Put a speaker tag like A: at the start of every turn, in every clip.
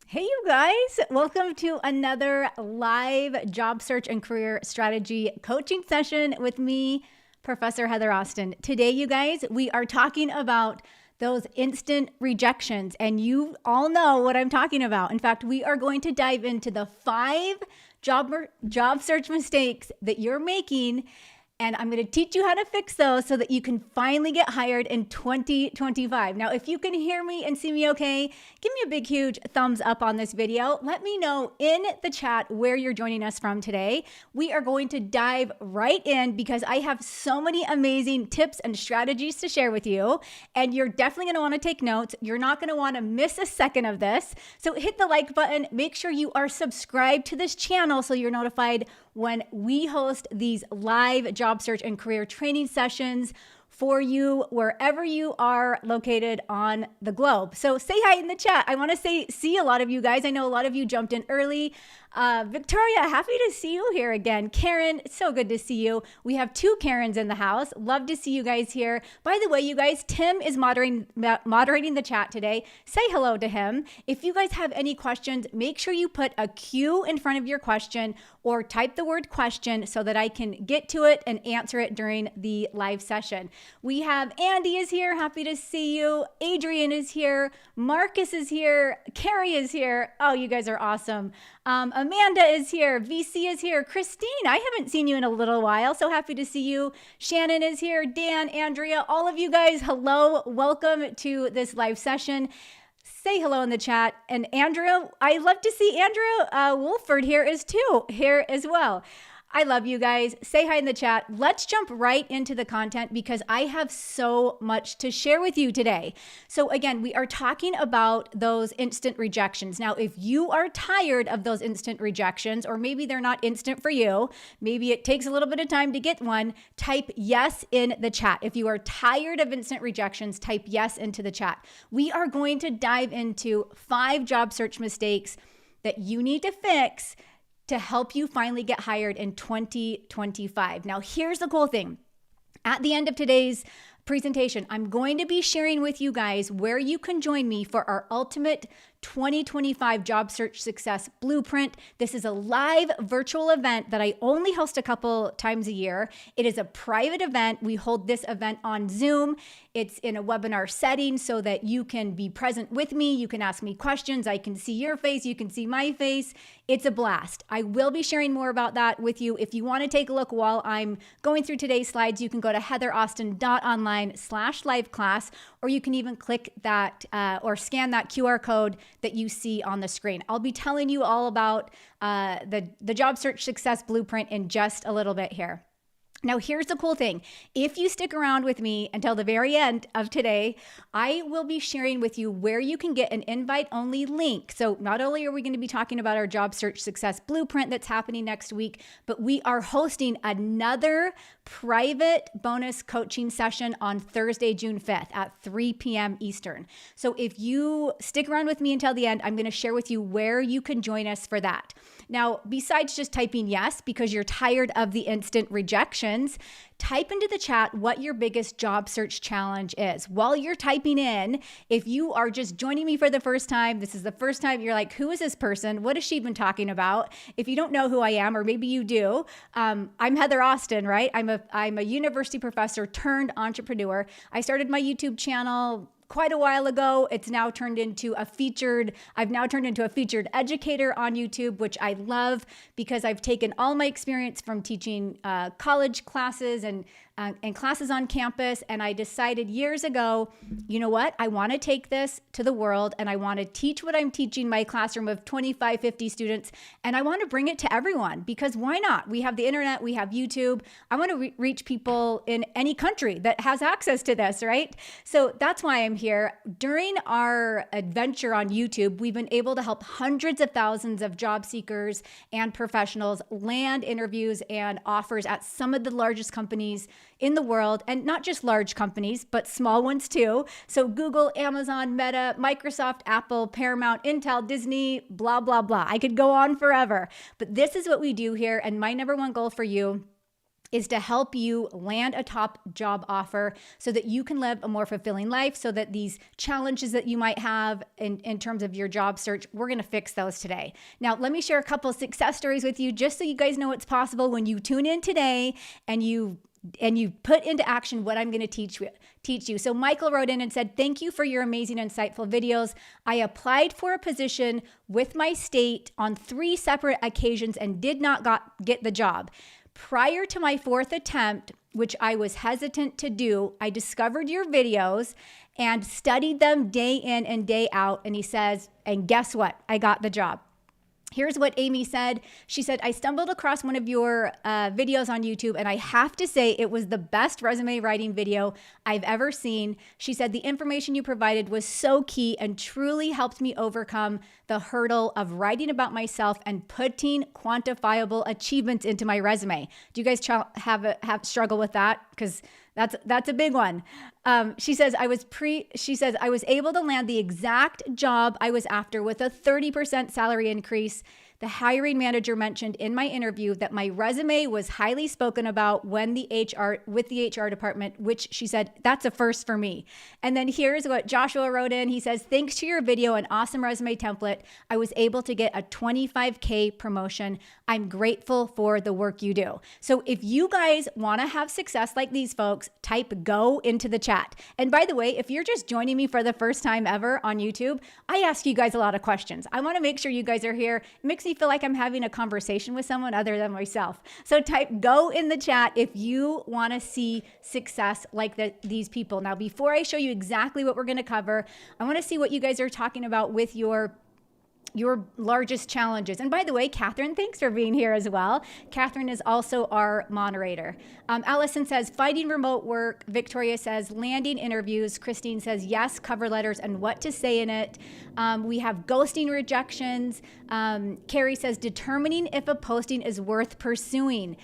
A: Hey, you guys, welcome to another live job search and career strategy coaching session with me, Professor Heather Austin. Today, you guys, we are talking about those instant rejections, and you all know what I'm talking about. In fact, we are going to dive into the 5 job search mistakes that you're making, and I'm going to teach you how to fix those so that you can finally get hired in 2025. Now, if you can hear me and see me okay, give me a big, huge thumbs up on this video. Let me know in the chat where you're joining us from today. We are going to dive right in because I have so many amazing tips and strategies to share with you. And you're definitely going to want to take notes. You're not going to want to miss a second of this. So hit the like button. Make sure you are subscribed to this channel so you're notified when we host these live job search and career training sessions for you wherever you are located on the globe. So say hi in the chat. I want to see a lot of you guys. I know a lot of you jumped in early. Victoria, happy to see you here again. Karen, so good to see you. We have 2 Karens in the house. Love to see you guys here. By the way, you guys, Tim is moderating the chat today. Say hello to him. If you guys have any questions, make sure you put a Q in front of your question or type the word question so that I can get to it and answer it during the live session. We have Andy is here. Happy to see you. Adrian is here. Marcus is here. Carrie is here. Oh, you guys are awesome. Amanda is here. VC is here. Christine, I haven't seen you in a little while, so happy to see you. Shannon is here. Dan, Andrea, all of you guys, hello. Welcome to this live session. Say hello in the chat. And Andrea, I love to see Andrea Wolford here as well. I love you guys. Say hi in the chat. Let's jump right into the content because I have so much to share with you today. So again, we are talking about those instant rejections. Now, if you are tired of those instant rejections, or maybe they're not instant for you, maybe it takes a little bit of time to get one, type yes in the chat. If you are tired of instant rejections, type yes into the chat. We are going to dive into 5 job search mistakes that you need to fix to help you finally get hired in 2025. Now, here's the cool thing. At the end of today's presentation, I'm going to be sharing with you guys where you can join me for our ultimate 2025 job search success blueprint. This is a live virtual event that I only host a couple times a year. It is a private event. We hold this event on Zoom. It's in a webinar setting so that you can be present with me. You can ask me questions. I can see your face. You can see my face. It's a blast. I will be sharing more about that with you. If you want to take a look while I'm going through today's slides, you can go to heatheraustin.online/live class, or you can even click that or scan that QR code that you see on the screen. I'll be telling you all about the job search success blueprint in just a little bit here. Now, here's the cool thing. If you stick around with me until the very end of today, I will be sharing with you where you can get an invite-only link. So not only are we going to be talking about our job search success blueprint that's happening next week, but we are hosting another private bonus coaching session on Thursday, June 5th at 3 p.m. Eastern. So if you stick around with me until the end, I'm going to share with you where you can join us for that. Now, besides just typing yes because you're tired of the instant rejections, type into the chat what your biggest job search challenge is. While you're typing in, if you are just joining me for the first time, this is the first time you're like, who is this person? What has she been talking about? If you don't know who I am, or maybe you do, I'm Heather Austin, right? I'm a university professor turned entrepreneur. I started my YouTube channel quite a while ago. I've now turned into a featured educator on YouTube, which I love because I've taken all my experience from teaching college classes and classes on campus. And I decided years ago, you know what? I want to take this to the world and I want to teach what I'm teaching my classroom of 25, 50 students. And I want to bring it to everyone because why not? We have the internet, we have YouTube. I want to reach people in any country that has access to this, right? So that's why I'm here. During our adventure on YouTube, we've been able to help hundreds of thousands of job seekers and professionals land interviews and offers at some of the largest companies in the world, and not just large companies, but small ones too. So Google, Amazon, Meta, Microsoft, Apple, Paramount, Intel, Disney, blah, blah, blah. I could go on forever, but this is what we do here. And my number one goal for you is to help you land a top job offer so that you can live a more fulfilling life, so that these challenges that you might have in terms of your job search, we're going to fix those today. Now, let me share a couple of success stories with you just so you guys know it's possible when you tune in today and you put into action what I'm going to teach you. So Michael wrote in and said, "Thank you for your amazing, insightful videos. I applied for a position with my state on 3 separate occasions and did not get the job. Prior to my 4th attempt, which I was hesitant to do, I discovered your videos and studied them day in and day out." And he says, "And guess what? I got the job." Here's what Amy said. She said, "I stumbled across one of your videos on YouTube, and I have to say it was the best resume writing video I've ever seen." She said, "The information you provided was so key and truly helped me overcome the hurdle of writing about myself and putting quantifiable achievements into my resume." Do you guys have struggle with that? Because that's a big one. She says, I was able to land the exact job I was after with a 30% salary increase. The hiring manager mentioned in my interview that my resume was highly spoken about with the HR department, which she said, that's a first for me. And then here's what Joshua wrote in. He says, "Thanks to your video and awesome resume template, I was able to get a 25K promotion. I'm grateful for the work you do." So if you guys want to have success like these folks, type "go" into the chat. And by the way, if you're just joining me for the first time ever on YouTube, I ask you guys a lot of questions. I want to make sure you guys are here. It makes me feel like I'm having a conversation with someone other than myself. So type "go" in the chat if you want to see success like these people. Now, before I show you exactly what we're going to cover, I want to see what you guys are talking about with your largest challenges. And by the way, Catherine, thanks for being here as well. Catherine is also our moderator. Allison says, "Finding remote work." Victoria says, "Landing interviews." Christine says, "Yes, cover letters and what to say in it." We have ghosting rejections. Carrie says, "Determining if a posting is worth pursuing."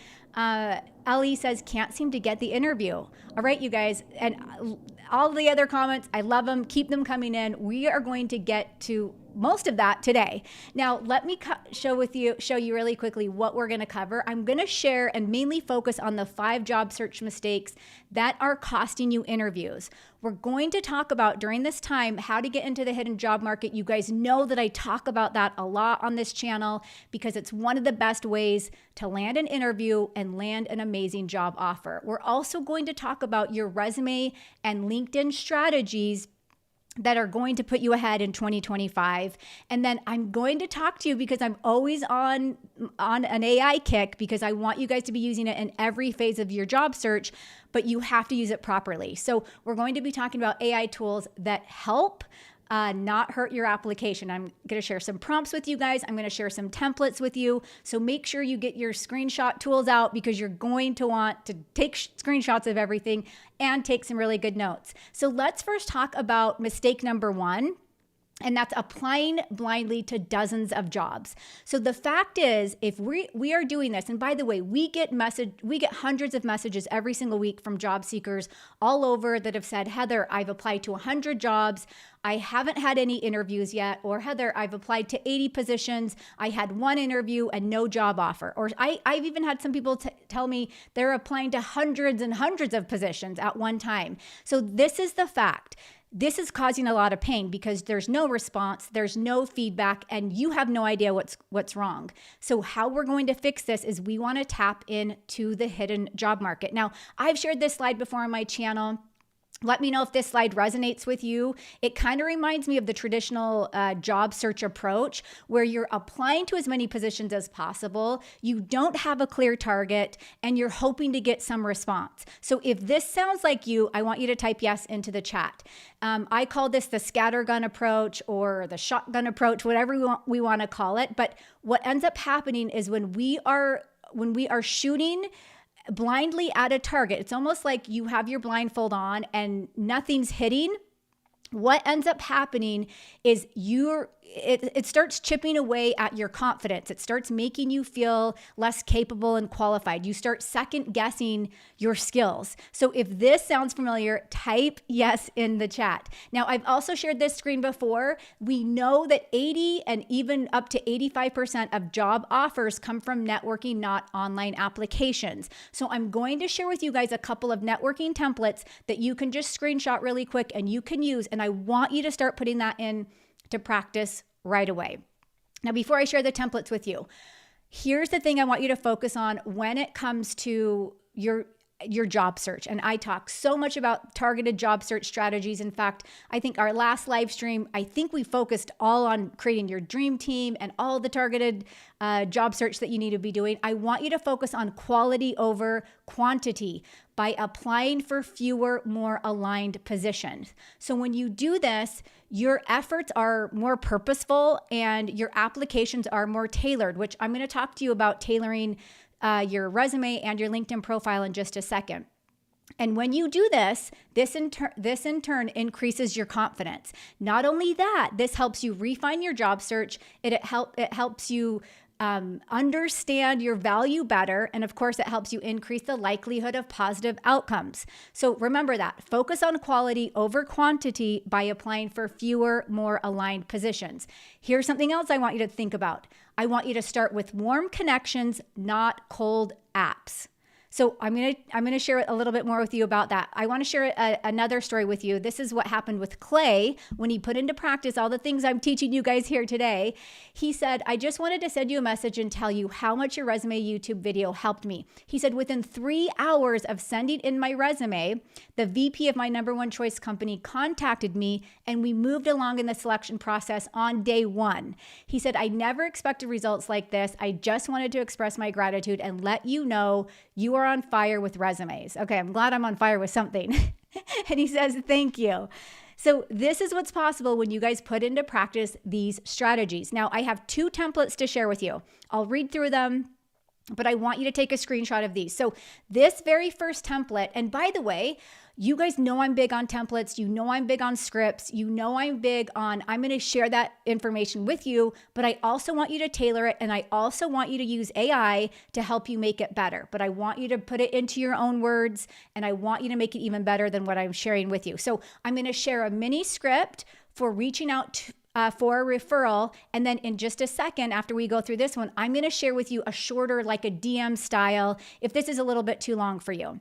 A: Ellie says, "Can't seem to get the interview." All right, you guys, and all the other comments, I love them. Keep them coming in. We are going to get to most of that today. Now, let me show you really quickly what we're going to cover. I'm going to share and mainly focus on the 5 job search mistakes that are costing you interviews. We're going to talk about during this time how to get into the hidden job market. You guys know that I talk about that a lot on this channel because it's one of the best ways to land an interview and land an amazing job offer. We're also going to talk about your resume and LinkedIn strategies that are going to put you ahead in 2025. And then I'm going to talk to you because I'm always on an AI kick because I want you guys to be using it in every phase of your job search, but you have to use it properly. So we're going to be talking about AI tools that help not hurt your application. I'm going to share some prompts with you guys. I'm going to share some templates with you. So make sure you get your screenshot tools out because you're going to want to take screenshots of everything and take some really good notes. So let's first talk about mistake number 1. And that's applying blindly to dozens of jobs. So the fact is, if we are doing this, and by the way, we get hundreds of messages every single week from job seekers all over that have said, "Heather, I've applied to 100 jobs. I haven't had any interviews yet." Or, "Heather, I've applied to 80 positions. I had 1 interview and no job offer." Or I've even had some people tell me they're applying to hundreds and hundreds of positions at one time. So this is the fact. This is causing a lot of pain because there's no response, there's no feedback, and you have no idea what's wrong. So how we're going to fix this is we want to tap into the hidden job market. Now, I've shared this slide before on my channel. Let me know if this slide resonates with you. It kind of reminds me of the traditional job search approach where you're applying to as many positions as possible. You don't have a clear target and you're hoping to get some response. So if this sounds like you, I want you to type yes into the chat. I call this the scattergun approach or the shotgun approach, whatever we want to call it. But what ends up happening is when we are shooting blindly at a target, it's almost like you have your blindfold on and nothing's hitting. what ends up happening is it starts chipping away at your confidence. It starts making you feel less capable and qualified. You start second guessing your skills. So if this sounds familiar, type yes in the chat. Now, I've also shared this screen before. We know that 80 and even up to 85% of job offers come from networking, not online applications. So I'm going to share with you guys a couple of networking templates that you can just screenshot really quick and you can use. And I want you to start putting that in to practice right away. Now, before I share the templates with you, here's the thing I want you to focus on when it comes to your job search. And I talk so much about targeted job search strategies. In fact, I think our last live stream, I think we focused all on creating your dream team and all the targeted job search that you need to be doing. I want you to focus on quality over quantity by applying for fewer, more aligned positions. So when you do this, your efforts are more purposeful and your applications are more tailored, which I'm going to talk to you about tailoring your resume and your LinkedIn profile in just a second. And when you do this, this in turn increases your confidence. Not only that, this helps you refine your job search. It helps you understand your value better. And of course, it helps you increase the likelihood of positive outcomes. So remember that. Focus on quality over quantity by applying for fewer, more aligned positions. Here's something else I want you to think about. I want you to start with warm connections, not cold apps. So I'm gonna share a little bit more with you about that. I want to share another story with you. This is what happened with Clay when he put into practice all the things I'm teaching you guys here today. He said, I just wanted to send you a message and tell you how much your resume YouTube video helped me. He said, within 3 hours of sending in my resume, the VP of my number one choice company contacted me and we moved along in the selection process on day 1. He said, I never expected results like this. I just wanted to express my gratitude and let you know you are on fire with resumes. Okay, I'm glad I'm on fire with something. And he says, thank you. So this is what's possible when you guys put into practice these strategies. Now, I have 2 templates to share with you. I'll read through them, but I want you to take a screenshot of these. So this very first template, and by the way, you guys know I'm big on templates. You know I'm big on scripts. You know I'm big on, I'm going to share that information with you, but I also want you to tailor it. And I also want you to use AI to help you make it better. But I want you to put it into your own words and I want you to make it even better than what I'm sharing with you. So I'm going to share a mini script for reaching out for a referral. And then in just a second, after we go through this one, I'm going to share with you a shorter, like a DM style, if this is a little bit too long for you.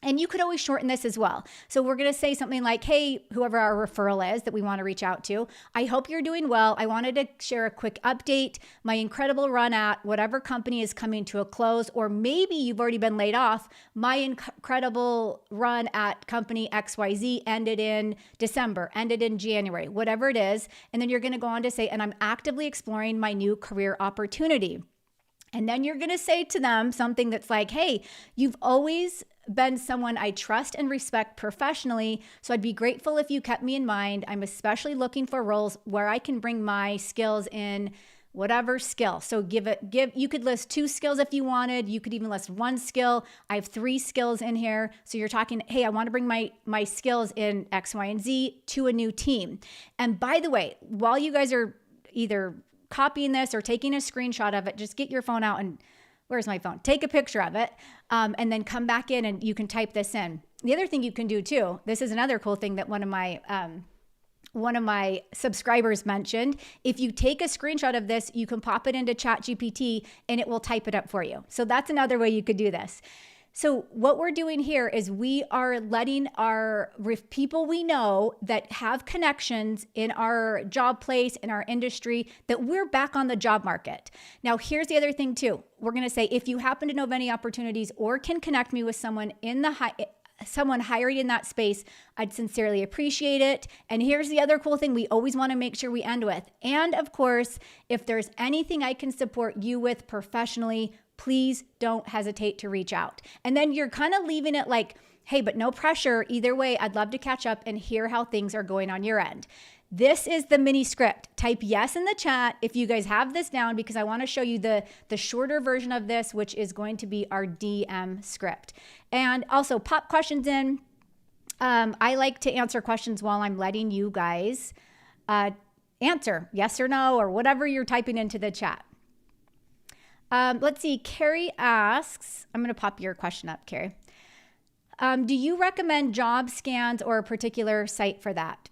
A: And you could always shorten this as well. So we're going to say something like, hey, whoever our referral is that we want to reach out to, I hope you're doing well. I wanted to share a quick update. My incredible run at whatever company is coming to a close, or maybe you've already been laid off. My incredible run at company XYZ ended in December, ended in January, whatever it is. And then you're going to go on to say, and I'm actively exploring my new career opportunity. And then you're going to say to them something that's like, hey, you've always been someone I trust and respect professionally, so I'd be grateful if you kept me in mind. I'm especially looking for roles where I can bring my skills in, whatever skill. So you could list 2 skills if you wanted. You could even list 1 skill. I have 3 skills in here. So you're talking, hey, I want to bring my skills in X, Y, and Z to a new team. And by the way, while you guys are either copying this or taking a screenshot of it, just get your phone out and where's my phone? Take a picture of it and then come back in and you can type this in. The other thing you can do too, this is another cool thing that one of my subscribers mentioned. If you take a screenshot of this, you can pop it into ChatGPT and it will type it up for you. So that's another way you could do this. So what we're doing here is we are letting our people we know that have connections in our job place, in our industry, that we're back on the job market. Now, here's the other thing too. We're going to say, if you happen to know of any opportunities or can connect me with someone someone hiring in that space, I'd sincerely appreciate it. And here's the other cool thing we always want to make sure we end with. And of course, if there's anything I can support you with professionally, please don't hesitate to reach out. And then you're kind of leaving it like, hey, but no pressure. Either way, I'd love to catch up and hear how things are going on your end. This is the mini script. Type yes in the chat if you guys have this down, because I want to show you the shorter version of this, which is going to be our DM script. And also pop questions in. I like to answer questions while I'm letting you guys answer yes or no or whatever you're typing into the chat. Let's see. Carrie asks, I'm going to pop your question up, Carrie. Do you recommend job scans or a particular site for that?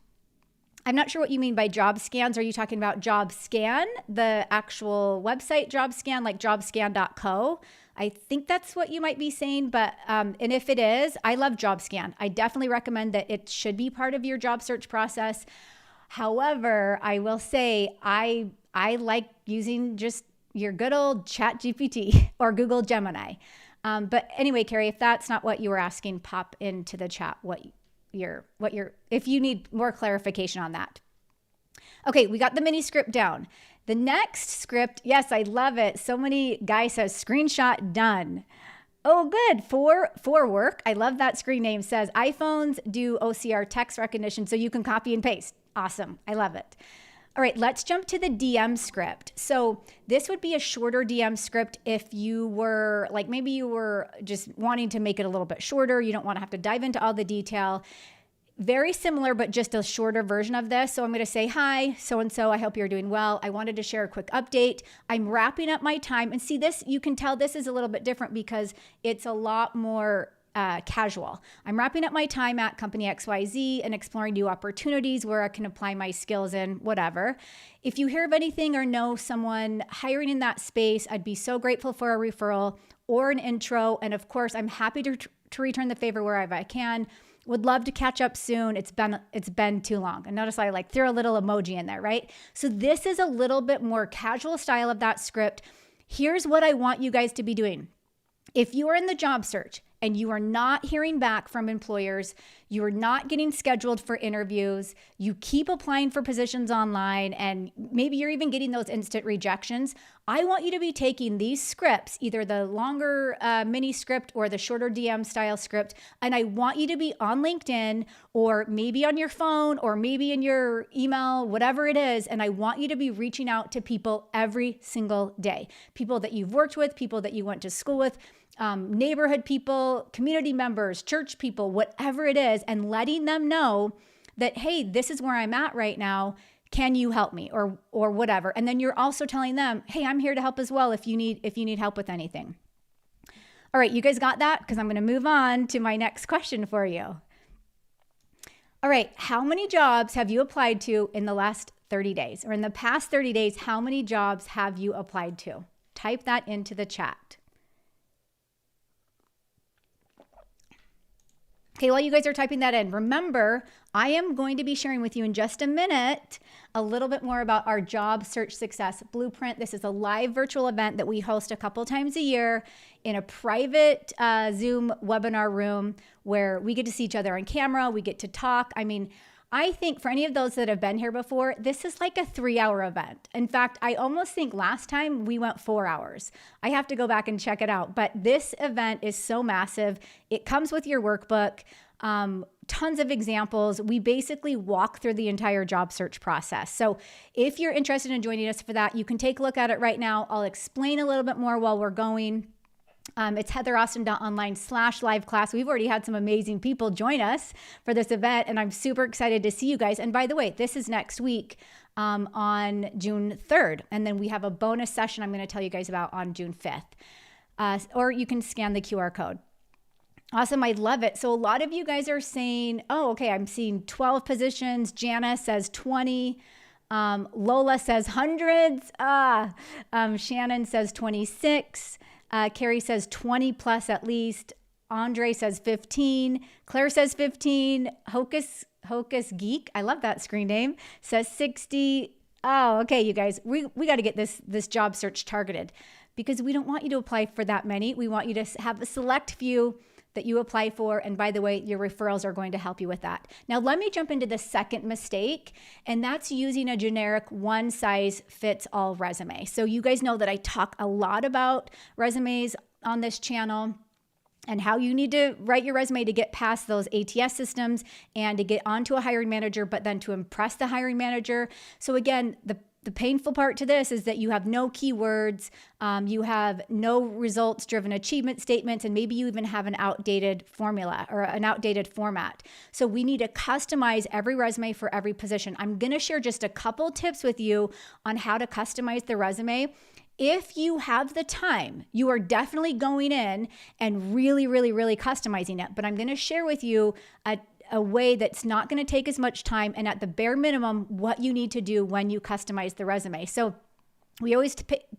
A: I'm not sure what you mean by job scans. Are you talking about Job Scan, the actual website Job Scan, like jobscan.co? I think that's what you might be saying, but and if it is, I love Job Scan. I definitely recommend that it should be part of your job search process. However, I will say I like using just your good old Chat GPT or Google Gemini. But anyway, Carrie, if that's not what you were asking, pop into the chat if you need more clarification on that. Okay, we got the mini script down. The next script, yes, I love it. So many guys says screenshot done. Oh, good. For work. I love that screen name. Says iPhones do OCR text recognition so you can copy and paste. Awesome. I love it. All right, let's jump to the DM script. So this would be a shorter DM script if you were like, maybe you were just wanting to make it a little bit shorter. You don't want to have to dive into all the detail. Very similar, but just a shorter version of this. So I'm going to say, hi, so-and-so, I hope you're doing well. I wanted to share a quick update. I'm wrapping up my time. And see this, you can tell this is a little bit different because it's a lot more casual. I'm wrapping up my time at company XYZ and exploring new opportunities where I can apply my skills in whatever. If you hear of anything or know someone hiring in that space, I'd be so grateful for a referral or an intro. And of course, I'm happy to return the favor wherever I can. Would love to catch up soon. It's been too long. And notice I like threw a little emoji in there, right? So this is a little bit more casual style of that script. Here's what I want you guys to be doing. If you are in the job search and you are not hearing back from employers, you are not getting scheduled for interviews, you keep applying for positions online, and maybe you're even getting those instant rejections, I want you to be taking these scripts, either the longer mini script or the shorter DM style script, and I want you to be on LinkedIn or maybe on your phone or maybe in your email, whatever it is, and I want you to be reaching out to people every single day. People that you've worked with, people that you went to school with, neighborhood people, community members, church people, whatever it is, and letting them know that, hey, this is where I'm at right now. Can you help me or whatever? And then you're also telling them, hey, I'm here to help as well if you need help with anything. All right, you guys got that? Because I'm going to move on to my next question for you. All right, how many jobs have you applied to in the last 30 days? Or in the past 30 days, how many jobs have you applied to? Type that into the chat. Okay, while you guys are typing that in, remember, I am going to be sharing with you in just a minute a little bit more about our Job Search Success Blueprint. This is a live virtual event that we host a couple times a year in a private Zoom webinar room where we get to see each other on camera, we get to talk. I mean, I think for any of those that have been here before, this is like a 3-hour event. In fact, I almost think last time we went 4 hours. I have to go back and check it out. But this event is so massive. It comes with your workbook, tons of examples. We basically walk through the entire job search process. So if you're interested in joining us for that, you can take a look at it right now. I'll explain a little bit more while we're going. It's heatheraustin.online/live class. We've already had some amazing people join us for this event, and I'm super excited to see you guys. And by the way, this is next week on June 3rd. And then we have a bonus session I'm going to tell you guys about on June 5th. Or you can scan the QR code. Awesome. I love it. So a lot of you guys are saying, oh, okay, I'm seeing 12 positions. Jana says 20. Lola says hundreds. Shannon says 26. Carrie says 20 plus at least. Andre says 15. Claire says 15. Hocus Geek, I love that screen name, says 60. Oh, okay, you guys, we got to get this job search targeted because we don't want you to apply for that many. We want you to have a select few that you apply for. And by the way, your referrals are going to help you with that. Now, let me jump into the second mistake, and that's using a generic one-size-fits-all resume. So you guys know that I talk a lot about resumes on this channel and how you need to write your resume to get past those ATS systems and to get onto a hiring manager, but then to impress the hiring manager. So again, the painful part to this is that you have no keywords, you have no results-driven achievement statements, and maybe you even have an outdated formula or an outdated format. So we need to customize every resume for every position. I'm going to share just a couple tips with you on how to customize the resume. If you have the time, you are definitely going in and really, really, really customizing it. But I'm going to share with you a way that's not going to take as much time, and at the bare minimum, what you need to do when you customize the resume. So we always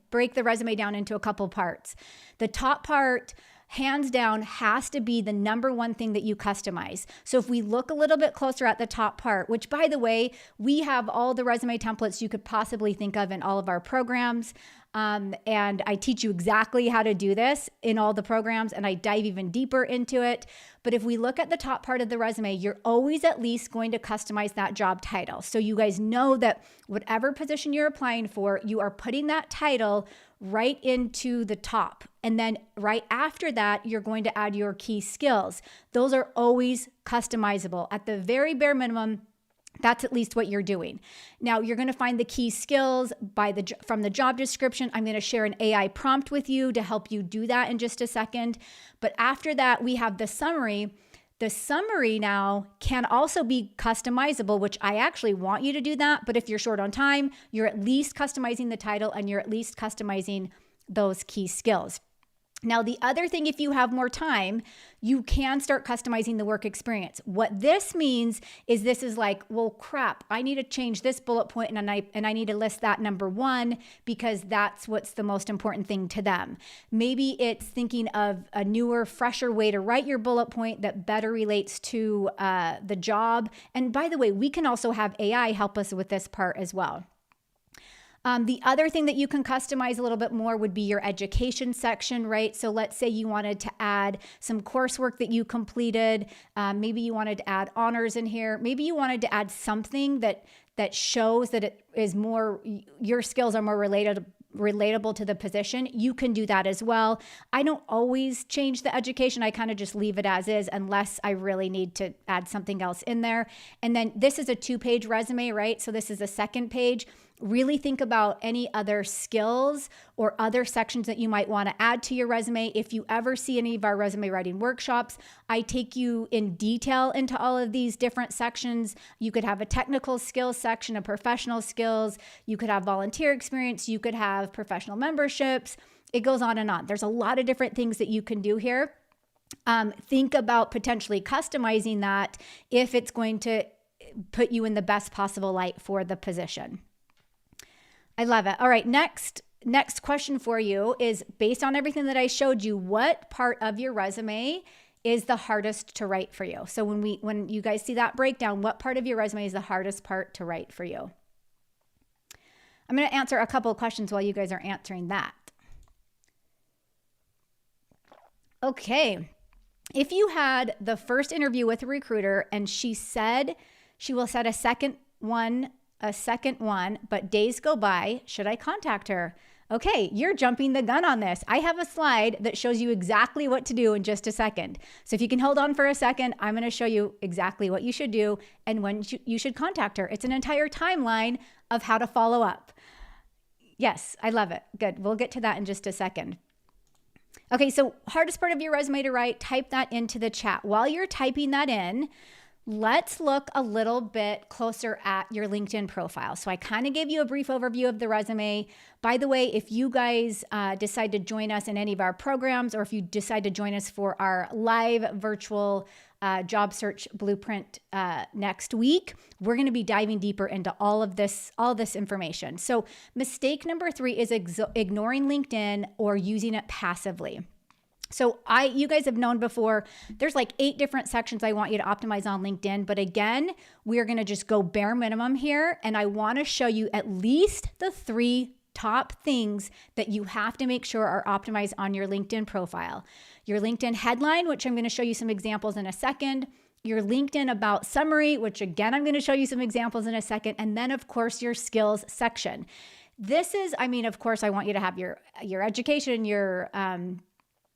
A: break the resume down into a couple parts. The top part, hands down, has to be the number one thing that you customize. So if we look a little bit closer at the top part, which by the way, we have all the resume templates you could possibly think of in all of our programs. And I teach you exactly how to do this in all the programs, and I dive even deeper into it. But if we look at the top part of the resume, you're always at least going to customize that job title. So you guys know that whatever position you're applying for, you are putting that title right into the top. And then right after that, you're going to add your key skills. Those are always customizable. At the very bare minimum, that's at least what you're doing. Now, you're going to find the key skills from the job description. I'm going to share an AI prompt with you to help you do that in just a second. But after that, we have the summary. The summary now can also be customizable, which I actually want you to do that. But if you're short on time, you're at least customizing the title and you're at least customizing those key skills. Now, the other thing, if you have more time, you can start customizing the work experience. What this means is this is like, well, crap, I need to change this bullet point and I need to list that number one because that's what's the most important thing to them. Maybe it's thinking of a newer, fresher way to write your bullet point that better relates to the job. And by the way, we can also have AI help us with this part as well. The other thing that you can customize a little bit more would be your education section, right? So let's say you wanted to add some coursework that you completed. Maybe you wanted to add honors in here. Maybe you wanted to add something that shows that it is more, your skills are more relatable to the position. You can do that as well. I don't always change the education. I kind of just leave it as is unless I really need to add something else in there. And then this is a 2-page resume, right? So this is a second page. Really think about any other skills or other sections that you might want to add to your resume. If you ever see any of our resume writing workshops, I take you in detail into all of these different sections. You could have a technical skills section, a professional skills. You could have volunteer experience. You could have professional memberships. It goes on and on. There's a lot of different things that you can do here. Think about potentially customizing that if it's going to put you in the best possible light for the position. I love it. All right, next question for you is, based on everything that I showed you, what part of your resume is the hardest to write for you? So when you guys see that breakdown, what part of your resume is the hardest part to write for you? I'm going to answer a couple of questions while you guys are answering that. Okay. If you had the first interview with a recruiter and she said she will set a second one, but days go by, should I contact her? Okay, you're jumping the gun on this. I have a slide that shows you exactly what to do in just a second. So if you can hold on for a second, I'm going to show you exactly what you should do and when you should contact her. It's an entire timeline of how to follow up. Yes, I love it. Good. We'll get to that in just a second. Okay, so hardest part of your resume to write, type that into the chat. While you're typing that in, let's look a little bit closer at your LinkedIn profile. So I kind of gave you a brief overview of the resume. By the way, if you guys decide to join us in any of our programs, or if you decide to join us for our live virtual job search blueprint next week, we're going to be diving deeper into all this information. So mistake number 3 is ignoring LinkedIn or using it passively. So you guys have known before, there's like 8 different sections I want you to optimize on LinkedIn. But again, we're going to just go bare minimum here. And I want to show you at least the 3 top things that you have to make sure are optimized on your LinkedIn profile. Your LinkedIn headline, which I'm going to show you some examples in a second. Your LinkedIn about summary, which again, I'm going to show you some examples in a second. And then of course, your skills section. This is, of course, I want you to have your education, your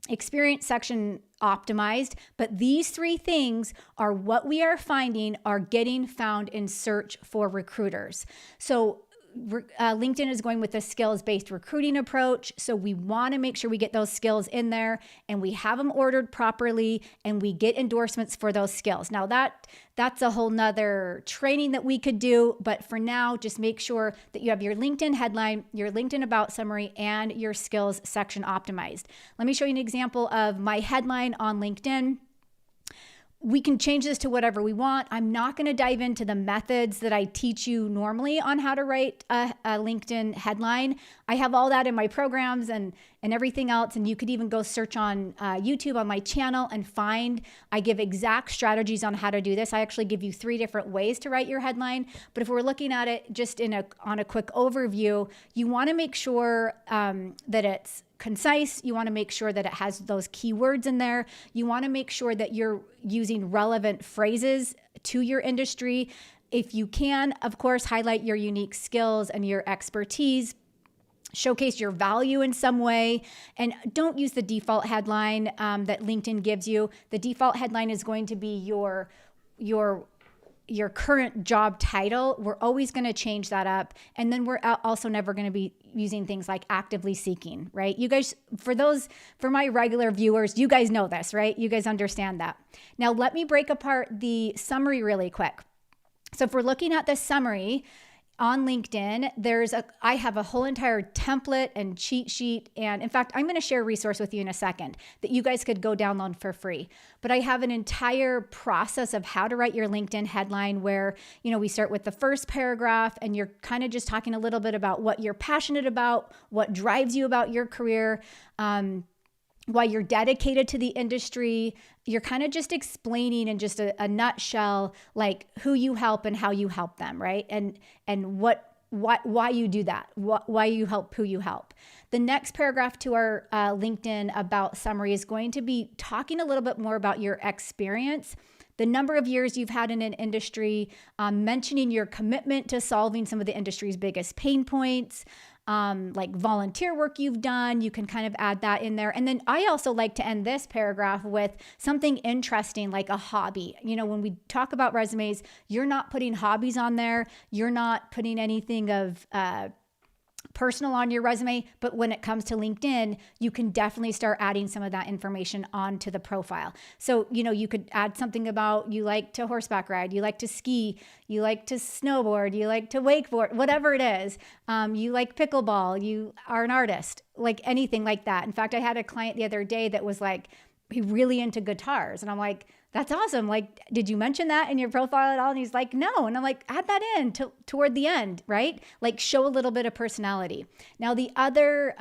A: experience section optimized, but these 3 things are what we are finding are getting found in search for recruiters. So LinkedIn is going with a skills-based recruiting approach. So we want to make sure we get those skills in there and we have them ordered properly and we get endorsements for those skills. Now that's a whole nother training that we could do. But for now, just make sure that you have your LinkedIn headline, your LinkedIn about summary, and your skills section optimized. Let me show you an example of my headline on LinkedIn. We can change this to whatever we want. I'm not going to dive into the methods that I teach you normally on how to write a LinkedIn headline. I have all that in my programs and everything else. And you could even go search on YouTube on my channel and I give exact strategies on how to do this. I actually give you 3 different ways to write your headline. But if we're looking at it just on a quick overview, you want to make sure that it's concise. You want to make sure that it has those keywords in there. You want to make sure that you're using relevant phrases to your industry. If you can, of course, highlight your unique skills and your expertise. Showcase your value in some way, and don't use the default headline that LinkedIn gives you. The default headline is going to be your current job title. We're always going to change that up. And then we're also never going to be using things like actively seeking, right? You guys, for my regular viewers, you guys know this, right? You guys understand that. Now, let me break apart the summary really quick. So if we're looking at the summary on LinkedIn, I have a whole entire template and cheat sheet. And in fact, I'm going to share a resource with you in a second that you guys could go download for free. But I have an entire process of how to write your LinkedIn headline where, we start with the first paragraph and you're kind of just talking a little bit about what you're passionate about, what drives you about your career, why you're dedicated to the industry. You're kind of just explaining in just a nutshell, like who you help and how you help them, right? And why you do that, why you help who you help. The next paragraph to our LinkedIn about summary is going to be talking a little bit more about your experience, the number of years you've had in an industry, mentioning your commitment to solving some of the industry's biggest pain points, like volunteer work you've done. You can kind of add that in there. And then I also like to end this paragraph with something interesting like a hobby. When we talk about resumes, you're not putting hobbies on there. You're not putting anything of personal on your resume, but when it comes to LinkedIn, you can definitely start adding some of that information onto the profile. So, you could add something about you like to horseback ride, you like to ski, you like to snowboard, you like to wakeboard, whatever it is. You like pickleball, you are an artist, like anything like that. In fact, I had a client the other day that was like, he really into guitars. And I'm like, that's awesome. Like, did you mention that in your profile at all? And he's like, no. And I'm like, add that in toward the end, right? Like show a little bit of personality. Now, the other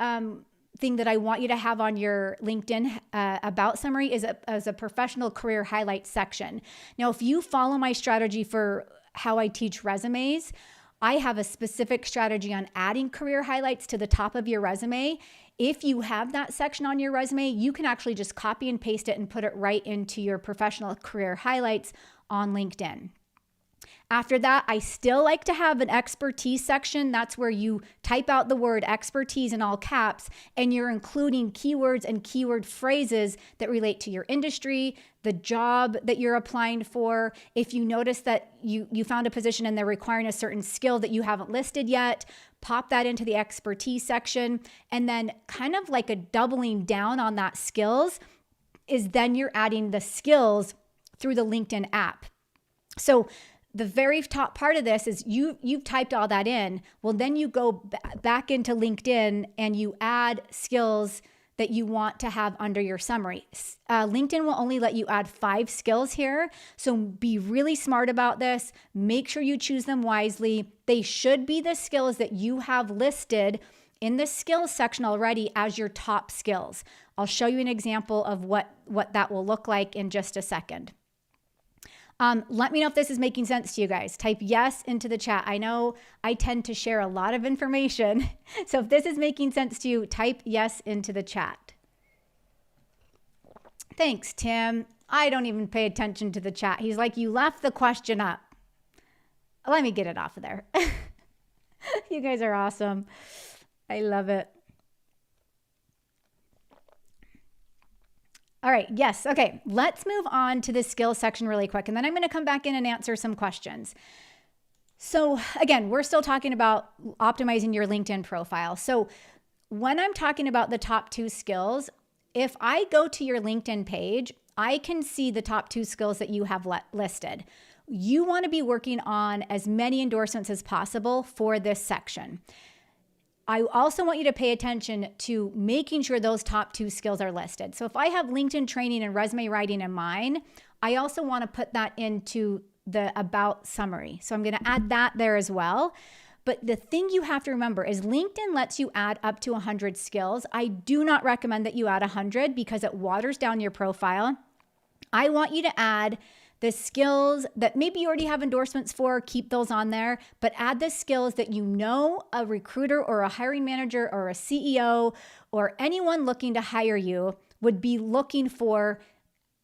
A: thing that I want you to have on your LinkedIn about summary is as a professional career highlights section. Now, if you follow my strategy for how I teach resumes, I have a specific strategy on adding career highlights to the top of your resume. If you have that section on your resume, you can actually just copy and paste it and put it right into your professional career highlights on LinkedIn. After that, I still like to have an expertise section. That's where you type out the word expertise in all caps and you're including keywords and keyword phrases that relate to your industry, the job that you're applying for. If you notice that you found a position and they're requiring a certain skill that you haven't listed yet, pop that into the expertise section. And then kind of like a doubling down on that skills is then you're adding the skills through the LinkedIn app. So the very top part of this is you've typed all that in. Well, then you go back into LinkedIn and you add skills that you want to have under your summary. LinkedIn will only let you add 5 skills here. So be really smart about this. Make sure you choose them wisely. They should be the skills that you have listed in the skills section already as your top skills. I'll show you an example of what that will look like in just a second. Let me know if this is making sense to you guys. Type yes into the chat. I know I tend to share a lot of information. So if this is making sense to you, type yes into the chat. Thanks, Tim. I don't even pay attention to the chat. He's like, you left the question up. Let me get it off of there. You guys are awesome. I love it. All right. Yes. Okay. Let's move on to the skills section really quick. And then I'm going to come back in and answer some questions. So again, we're still talking about optimizing your LinkedIn profile. So when I'm talking about the top 2 skills, if I go to your LinkedIn page, I can see the top 2 skills that you have listed. You want to be working on as many endorsements as possible for this section. I also want you to pay attention to making sure those top 2 skills are listed. So if I have LinkedIn training and resume writing in mine, I also want to put that into the about summary. So I'm going to add that there as well. But the thing you have to remember is LinkedIn lets you add up to 100 skills. I do not recommend that you add 100 because it waters down your profile. I want you to add the skills that maybe you already have endorsements for, keep those on there, but add the skills that you know a recruiter or a hiring manager or a CEO or anyone looking to hire you would be looking for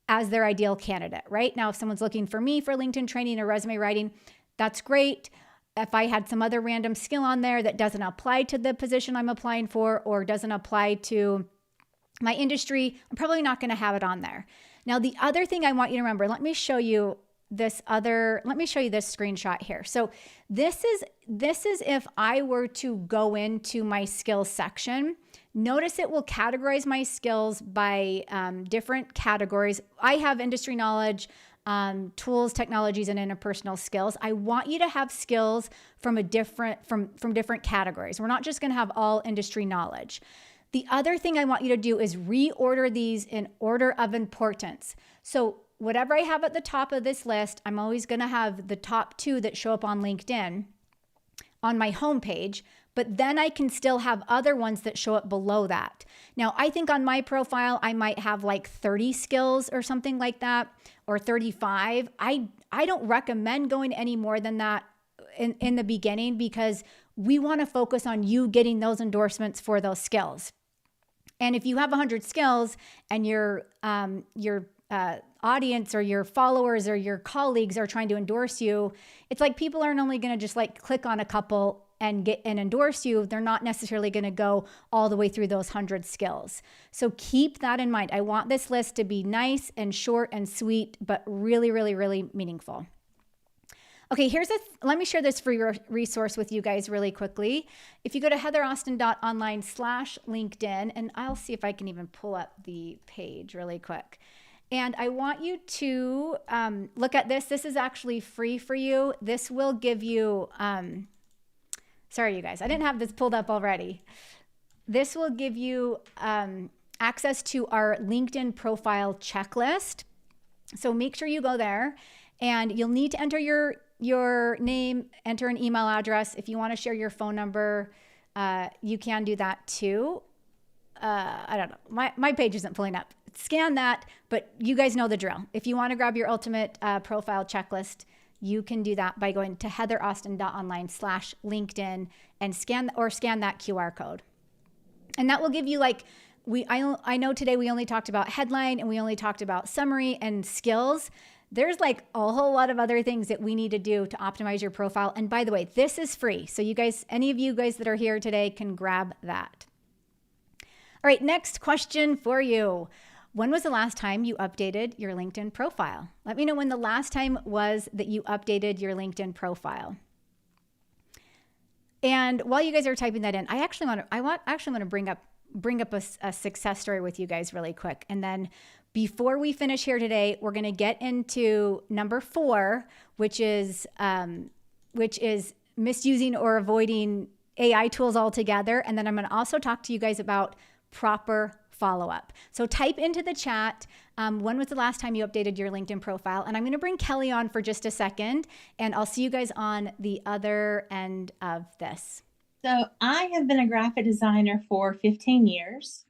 A: as their ideal candidate, right? Now, if someone's looking for me for LinkedIn training or resume writing, that's great. If I had some other random skill on there that doesn't apply to the position I'm applying for or doesn't apply to my industry, I'm probably not going to have it on there. Now, the other thing I want you to remember, let me show you this screenshot here. So this is if I were to go into my skills section. Notice it will categorize my skills by different categories. I have industry knowledge, tools, technologies, and interpersonal skills. I want you to have skills from different categories. We're not just going to have all industry knowledge. The other thing I want you to do is reorder these in order of importance. So whatever I have at the top of this list, I'm always going to have the top 2 that show up on LinkedIn on my homepage, but then I can still have other ones that show up below that. Now, I think on my profile, I might have like 30 skills or something like that, or 35. I don't recommend going any more than that in the beginning because we want to focus on you getting those endorsements for those skills. And if you have 100 skills and your audience or your followers or your colleagues are trying to endorse you, it's like people aren't only going to just like click on a couple and get and endorse you. They're not necessarily going to go all the way through those 100 skills. So keep that in mind. I want this list to be nice and short and sweet, but really, really, really meaningful. Okay, let me share this free resource with you guys really quickly. If you go to heatheraustin.online/LinkedIn, and I'll see if I can even pull up the page really quick. And I want you to look at this. This is actually free for you. This will give you, sorry, you guys, I didn't have this pulled up already. This will give you access to our LinkedIn profile checklist. So make sure you go there and you'll need to enter your name, enter an email address. If you want to share your phone number, you can do that too. I don't know. My page isn't pulling up. Scan that, but you guys know the drill. If you want to grab your ultimate profile checklist, you can do that by going to heatheraustin.online/LinkedIn and scan that QR code. And that will give you I know today we only talked about headline and we only talked about summary and skills. There's like a whole lot of other things that we need to do to optimize your profile. And by the way, this is free. So you guys, any of you guys that are here today can grab that. All right, next question for you. When was the last time you updated your LinkedIn profile? Let me know when the last time was that you updated your LinkedIn profile. And while you guys are typing that in, I actually want to bring up a success story with you guys really quick. And then before we finish here today, we're going to get into number 4, which is misusing or avoiding AI tools altogether. And then I'm going to also talk to you guys about proper follow-up. So type into the chat, when was the last time you updated your LinkedIn profile? And I'm going to bring Kelly on for just a second, and I'll see you guys on the other end of this.
B: So I have been a graphic designer for 15 years.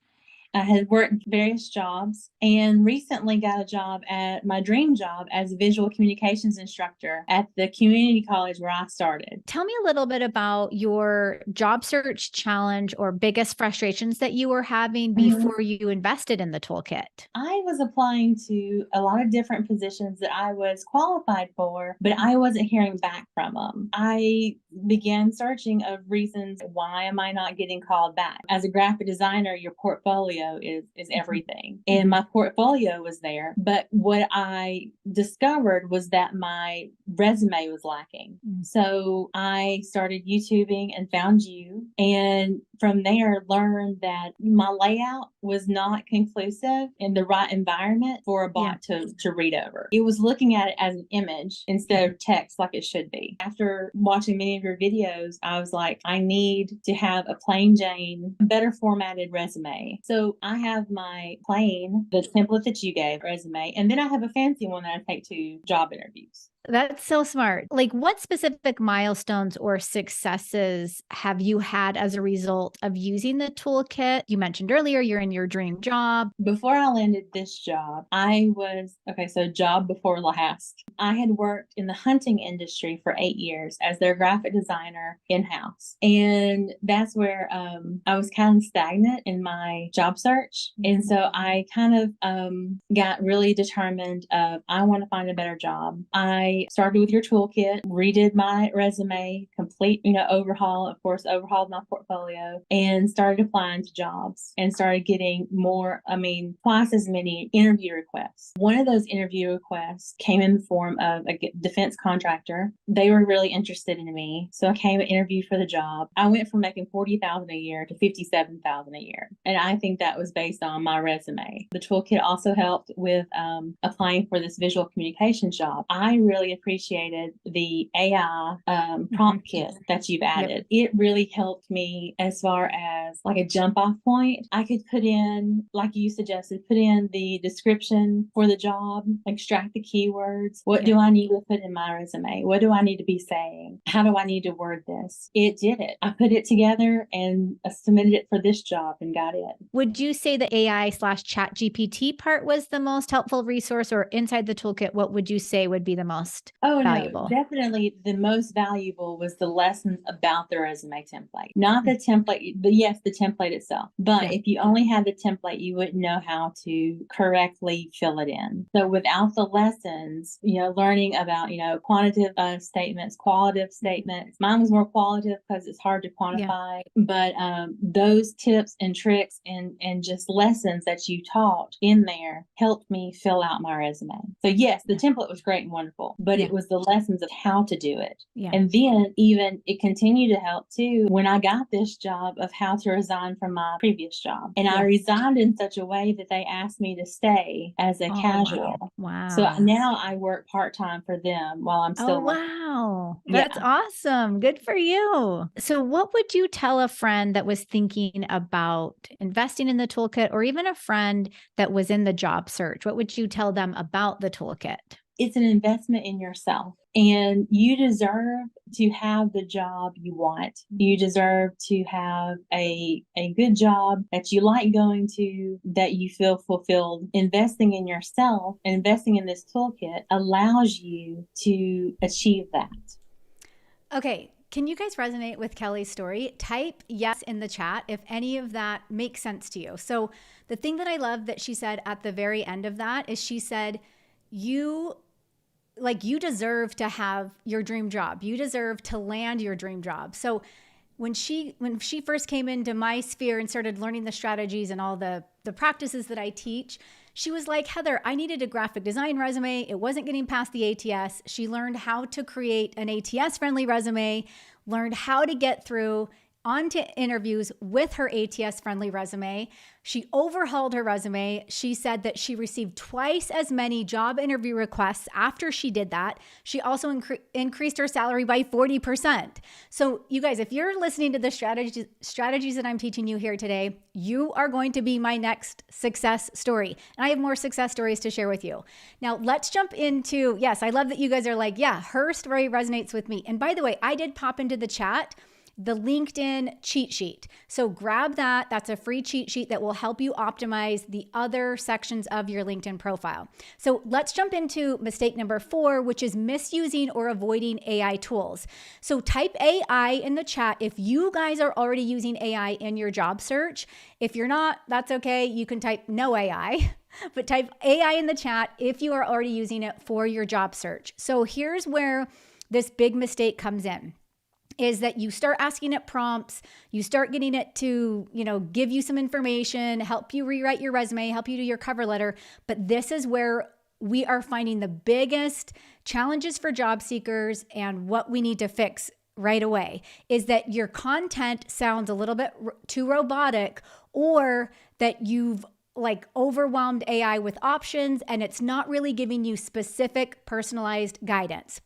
B: I had worked various jobs and recently got a job at my dream job as a visual communications instructor at the community college where I started.
A: Tell me a little bit about your job search challenge or biggest frustrations that you were having before you invested in the toolkit.
B: I was applying to a lot of different positions that I was qualified for, but I wasn't hearing back from them. I began searching of reasons, why am I not getting called back? As a graphic designer, your portfolio portfolio is everything. And my portfolio was there. But what I discovered was that my resume was lacking. So I started YouTubing and found you. And from there, learned that my layout was not conclusive in the right environment for a bot to read over. It was looking at it as an image instead of text like it should be. After watching many of your videos, I was like, I need to have a plain Jane, better formatted resume. So I have my plain, the template that you gave resume, and then I have a fancy one that I take to job interviews.
A: That's so smart. Like, what specific milestones or successes have you had as a result of using the toolkit? You mentioned earlier you're in your dream job.
B: Before I landed this job, so job before last. I had worked in the hunting industry for 8 years as their graphic designer in-house. And that's where I was kind of stagnant in my job search. And so I kind of got really determined of, I want to find a better job. I started with your toolkit, redid my resume, complete, overhaul, of course, overhauled my portfolio, and started applying to jobs and started getting twice as many interview requests. One of those interview requests came in the form of a defense contractor. They were really interested in me. So I came and interviewed for the job. I went from making $40,000 a year to $57,000 a year. And I think that was based on my resume. The toolkit also helped with applying for this visual communications job. I really appreciated the AI prompt kit that you've added. It really helped me as far as like a jump off point. I could put in, like you suggested, put in the description for the job, extract the keywords. What do I need to put in my resume? What do I need to be saying? How do I need to word this? It did it. I put it together and submitted it for this job and got it.
A: Would you say the AI/chat GPT part was the most helpful resource, or inside the toolkit, what would you say would be the most valuable?
B: No, definitely the most valuable was the lessons about the resume template. Not the template, but yes, the template itself. But if you only had the template, you wouldn't know how to correctly fill it in. So without the lessons, learning about, quantitative statements, qualitative statements. Mine was more qualitative because it's hard to quantify. But those tips and tricks and just lessons that you taught in there helped me fill out my resume. So yes, the template was great and wonderful, but it was the lessons of how to do it. And then even it continued to help too when I got this job of how to resign from my previous job. And I resigned in such a way that they asked me to stay as a casual.
A: Wow.
B: So now I work part-time for them while I'm still working.
A: Wow. That's awesome. Good for you. So what would you tell a friend that was thinking about investing in the toolkit, or even a friend that was in the job search? What would you tell them about the toolkit?
B: It's an investment in yourself, and you deserve to have the job you want. You deserve to have a good job that you like going to, that you feel fulfilled. Investing in yourself, investing in this toolkit allows you to achieve that.
A: Okay. Can you guys resonate with Kelly's story? Type yes in the chat if any of that makes sense to you. So the thing that I love that she said at the very end of that is she said, you deserve to have your dream job. You deserve to land your dream job. So when she first came into my sphere and started learning the strategies and all the practices that I teach, she was like, Heather, I needed a graphic design resume. It wasn't getting past the ATS. She learned how to create an ATS-friendly resume, learned how to get through onto interviews with her ATS-friendly resume. She overhauled her resume. She said that she received twice as many job interview requests after she did that. She also increased her salary by 40%. So you guys, if you're listening to the strategies that I'm teaching you here today, you are going to be my next success story. And I have more success stories to share with you. Now let's jump into, yes, I love that you guys are like, yeah, her story resonates with me. And by the way, I did pop into the chat the LinkedIn cheat sheet. So grab that. That's a free cheat sheet that will help you optimize the other sections of your LinkedIn profile. So let's jump into mistake number 4, which is misusing or avoiding AI tools. So type AI in the chat if you guys are already using AI in your job search. If you're not, that's okay. You can type no AI. But type AI in the chat if you are already using it for your job search. So here's where this big mistake comes in. is that you start asking it prompts, you start getting it to, give you some information, help you rewrite your resume, help you do your cover letter. But this is where we are finding the biggest challenges for job seekers, and what we need to fix right away is that your content sounds a little bit too robotic, or that you've overwhelmed AI with options and it's not really giving you specific personalized guidance.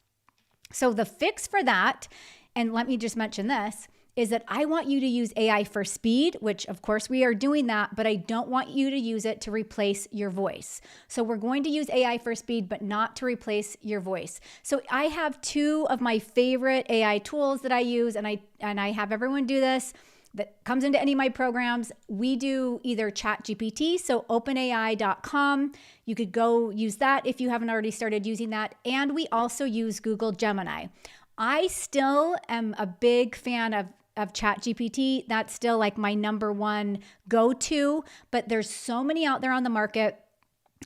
A: So the fix for that, and let me just mention this, is that I want you to use AI for speed, which of course we are doing that, but I don't want you to use it to replace your voice. So we're going to use AI for speed, but not to replace your voice. So I have two of my favorite AI tools that I use, and I have everyone do this that comes into any of my programs. We do either ChatGPT, so openai.com. You could go use that if you haven't already started using that. And we also use Google Gemini. I still am a big fan of ChatGPT. That's still my number one go-to, but there's so many out there on the market.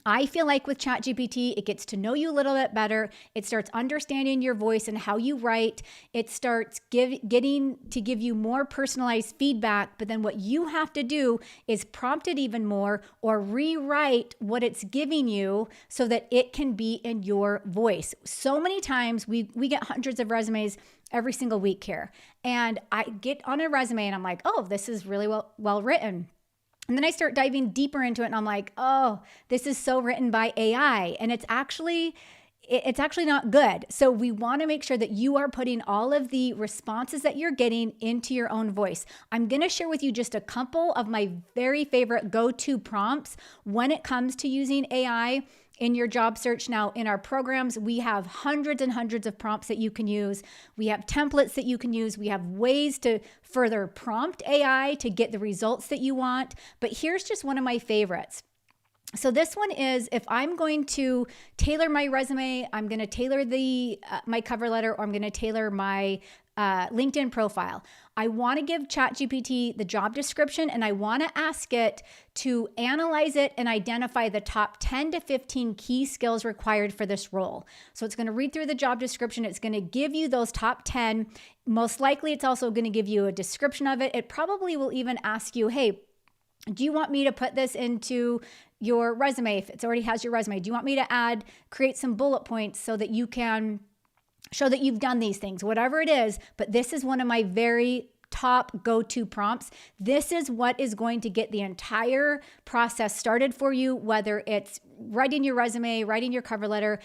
A: I feel like with ChatGPT, it gets to know you a little bit better. It starts understanding your voice and how you write. It starts getting to give you more personalized feedback. But then what you have to do is prompt it even more, or rewrite what it's giving you so that it can be in your voice. So many times we get hundreds of resumes every single week here. And I get on a resume and I'm like, oh, this is really well written. And then I start diving deeper into it and I'm like, oh, this is so written by AI. And it's actually not good. So we want to make sure that you are putting all of the responses that you're getting into your own voice. I'm going to share with you just a couple of my very favorite go-to prompts when it comes to using AI in your job search. Now, in our programs, we have hundreds and hundreds of prompts that you can use. We have templates that you can use. We have ways to further prompt AI to get the results that you want. But here's just one of my favorites. So this one is, if I'm going to tailor my resume, I'm going to tailor my cover letter, or I'm going to tailor my LinkedIn profile. I want to give ChatGPT the job description, and I want to ask it to analyze it and identify the top 10 to 15 key skills required for this role. So it's going to read through the job description. It's going to give you those top 10. Most likely, it's also going to give you a description of it. It probably will even ask you, hey, do you want me to put this into your resume if it already has your resume? Do you want me to create some bullet points so that you can show that you've done these things, whatever it is. But this is one of my very top go-to prompts. This is what is going to get the entire process started for you, whether it's writing your resume, writing your cover letter,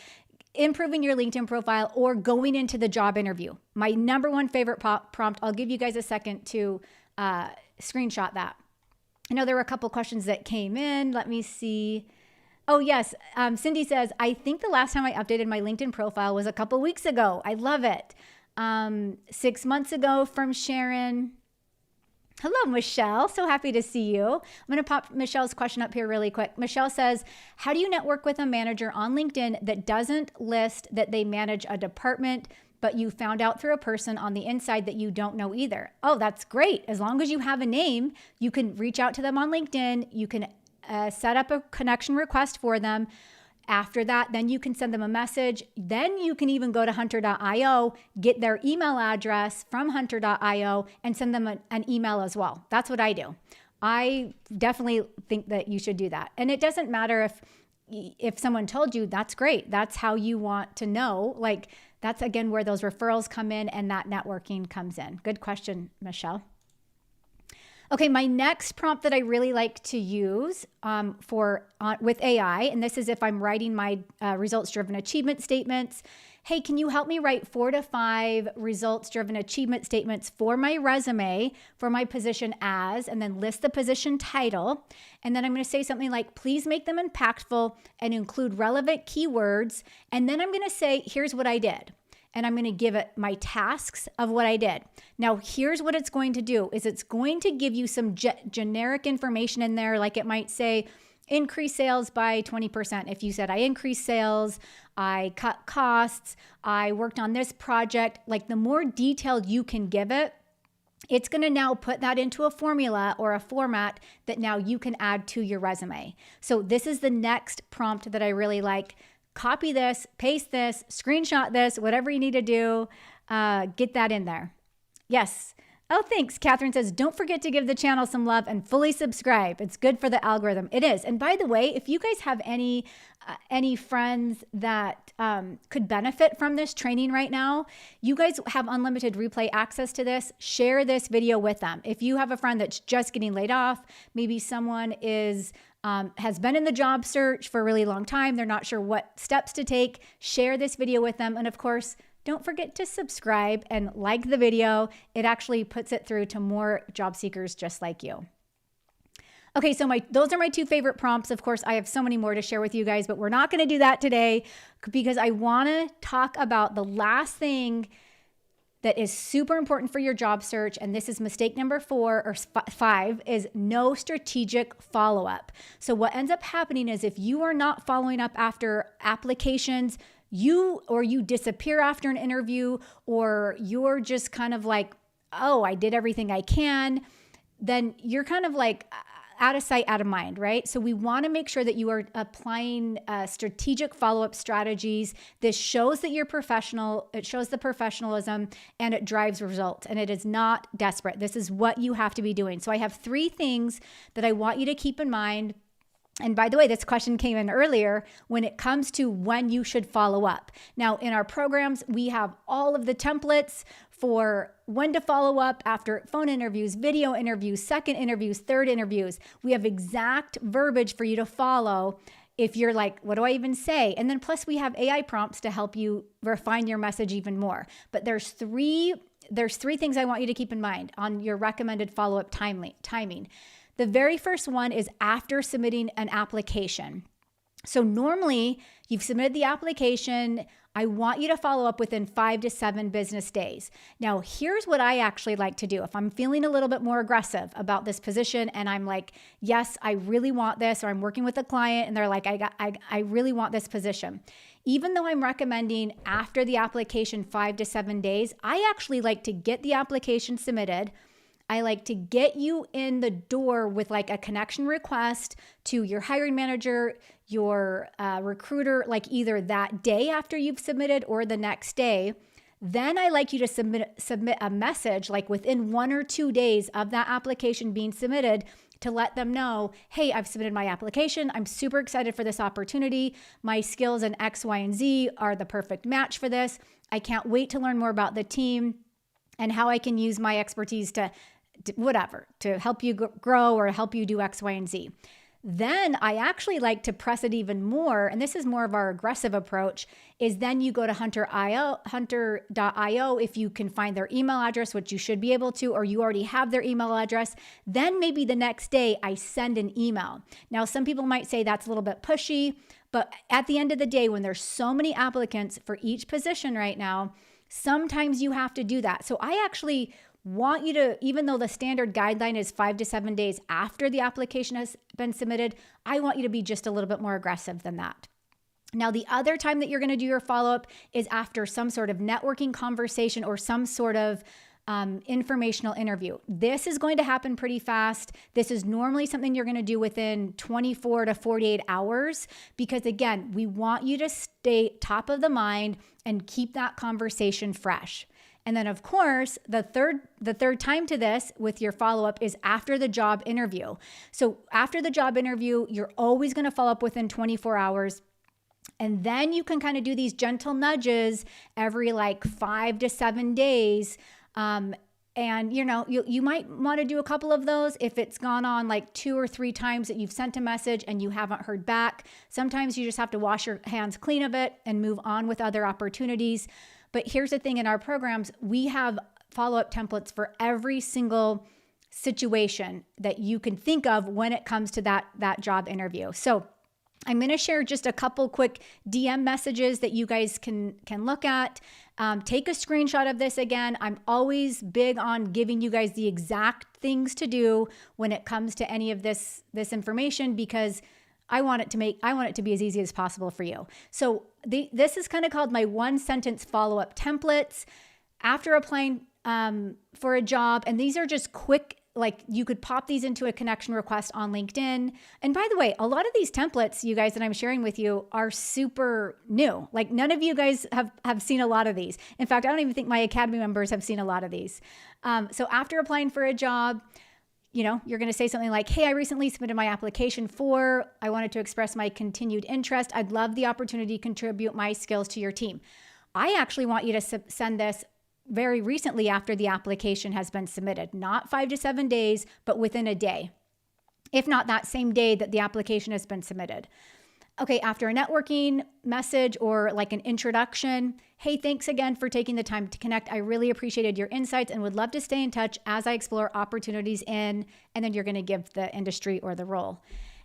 A: improving your LinkedIn profile, or going into the job interview. My number one favorite prompt, I'll give you guys a second to screenshot that. I know there were a couple questions that came in. Let me see. Oh, yes. Cindy says, I think the last time I updated my LinkedIn profile was a couple weeks ago. I love it. 6 months ago from Sharon. Hello, Michelle. So happy to see you. I'm going to pop Michelle's question up here really quick. Michelle says, how do you network with a manager on LinkedIn that doesn't list that they manage a department, but you found out through a person on the inside that you don't know either? Oh, that's great. As long as you have a name, you can reach out to them on LinkedIn. You can set up a connection request for them. After that, then you can send them a message. Then you can even go to hunter.io, get their email address from hunter.io, and send them an email as well. That's what I do. I definitely think that you should do that. And it doesn't matter if someone told you, that's great. That's how you want to know. That's again where those referrals come in and that networking comes in. Good question, Michelle. Okay, my next prompt that I really like to use with AI, and this is if I'm writing my results-driven achievement statements. Hey, can you help me write 4 to 5 results-driven achievement statements for my resume, for my position as, and then list the position title. And then I'm going to say something like, please make them impactful and include relevant keywords. And then I'm going to say, here's what I did. And I'm going to give it my tasks of what I did. Now, here's what it's going to do is it's going to give you some generic information in there. Like it might say, increase sales by 20%. If you said, I increased sales, I cut costs, I worked on this project, the more detailed you can give it, it's going to now put that into a formula or a format that now you can add to your resume. So this is the next prompt that I really like. Copy this, paste this, screenshot this, whatever you need to do, get that in there. Yes. Oh, thanks. Catherine says, don't forget to give the channel some love and fully subscribe. It's good for the algorithm. It is. And by the way, if you guys have any friends that could benefit from this training right now, you guys have unlimited replay access to this. Share this video with them. If you have a friend that's just getting laid off, maybe someone has been in the job search for a really long time, they're not sure what steps to take, share this video with them. And of course, don't forget to subscribe and like the video. It actually puts it through to more job seekers just like you. Okay, so those are my two favorite prompts. Of course, I have so many more to share with you guys, but we're not going to do that today because I want to talk about the last thing that is super important for your job search. And this is mistake number 4 or 5 is no strategic follow-up. So what ends up happening is if you are not following up after applications, you disappear after an interview, or you're just kind of like, oh, I did everything I can, then you're kind of like out of sight, out of mind, right? So we want to make sure that you are applying strategic follow-up strategies. This shows that you're professional. It shows the professionalism and it drives results, and it is not desperate. This is what you have to be doing. So I have 3 things that I want you to keep in mind. And by the way, this question came in earlier when it comes to when you should follow up. Now, in our programs, we have all of the templates for when to follow up after phone interviews, video interviews, second interviews, third interviews. We have exact verbiage for you to follow if you're like, what do I even say? And then plus we have AI prompts to help you refine your message even more. But there's three things I want you to keep in mind on your recommended follow-up timing. The very first one is after submitting an application. So normally you've submitted the application. I want you to follow up within 5 to 7 business days. Now, here's what I actually like to do. If I'm feeling a little bit more aggressive about this position and I'm like, yes, I really want this, or I'm working with a client and they're like, I really want this position. Even though I'm recommending after the application 5 to 7 days, I actually like to get the application submitted. I like to get you in the door with like a connection request to your hiring manager, your recruiter, like either that day after you've submitted or the next day. Then I like you to submit a message like within 1 or 2 days of that application being submitted to let them know, hey, I've submitted my application. I'm super excited for this opportunity. My skills in X, Y, and Z are the perfect match for this. I can't wait to learn more about the team and how I can use my expertise to help you grow or help you do X, Y, and Z. Then I actually like to press it even more, and this is more of our aggressive approach, is then you go to hunter.io if you can find their email address, which you should be able to, or you already have their email address. Then maybe the next day I send an email. Now, some people might say that's a little bit pushy, but at the end of the day, when there's so many applicants for each position right now, sometimes you have to do that. So I actually want you to, even though the standard guideline is 5 to 7 days after the application has been submitted, I want you to be just a little bit more aggressive than that. Now, the other time that you're going to do your follow-up is after some sort of networking conversation or some sort of informational interview. This is going to happen pretty fast. This is normally something you're going to do within 24 to 48 hours because, again, we want you to stay top of the mind and keep that conversation fresh. And then, of course, the third time to this with your follow-up is after the job interview. So after the job interview, you're always going to follow up within 24 hours. And then you can kind of do these gentle nudges every like 5 to 7 days. And you might want to do a couple of those if it's gone on like 2 or 3 times that you've sent a message and you haven't heard back. Sometimes you just have to wash your hands clean of it and move on with other opportunities. But here's the thing, in our programs, we have follow-up templates for every single situation that you can think of when it comes to that job interview. So I'm going to share just a couple quick DM messages that you guys can look at. Take a screenshot of this again. I'm always big on giving you guys the exact things to do when it comes to any of this information because I want it to be as easy as possible for you. So this is kind of called my 1-sentence follow-up templates after applying for a job. And these are just quick like you could pop these into a connection request on LinkedIn. And by the way, a lot of these templates, you guys, that I'm sharing with you are super new. Like none of you guys have seen a lot of these. In fact, I don't even think my Academy members have seen a lot of these. So after applying for a job, you're going to say something like, hey, I recently submitted my application I wanted to express my continued interest. I'd love the opportunity to contribute my skills to your team. I actually want you to send this very recently after the application has been submitted, not 5 to 7 days, but within a day, if not that same day that the application has been submitted. Okay, after a networking message or like an introduction, hey, thanks again for taking the time to connect. I really appreciated your insights and would love to stay in touch as I explore opportunities and then you're going to give the industry or the role.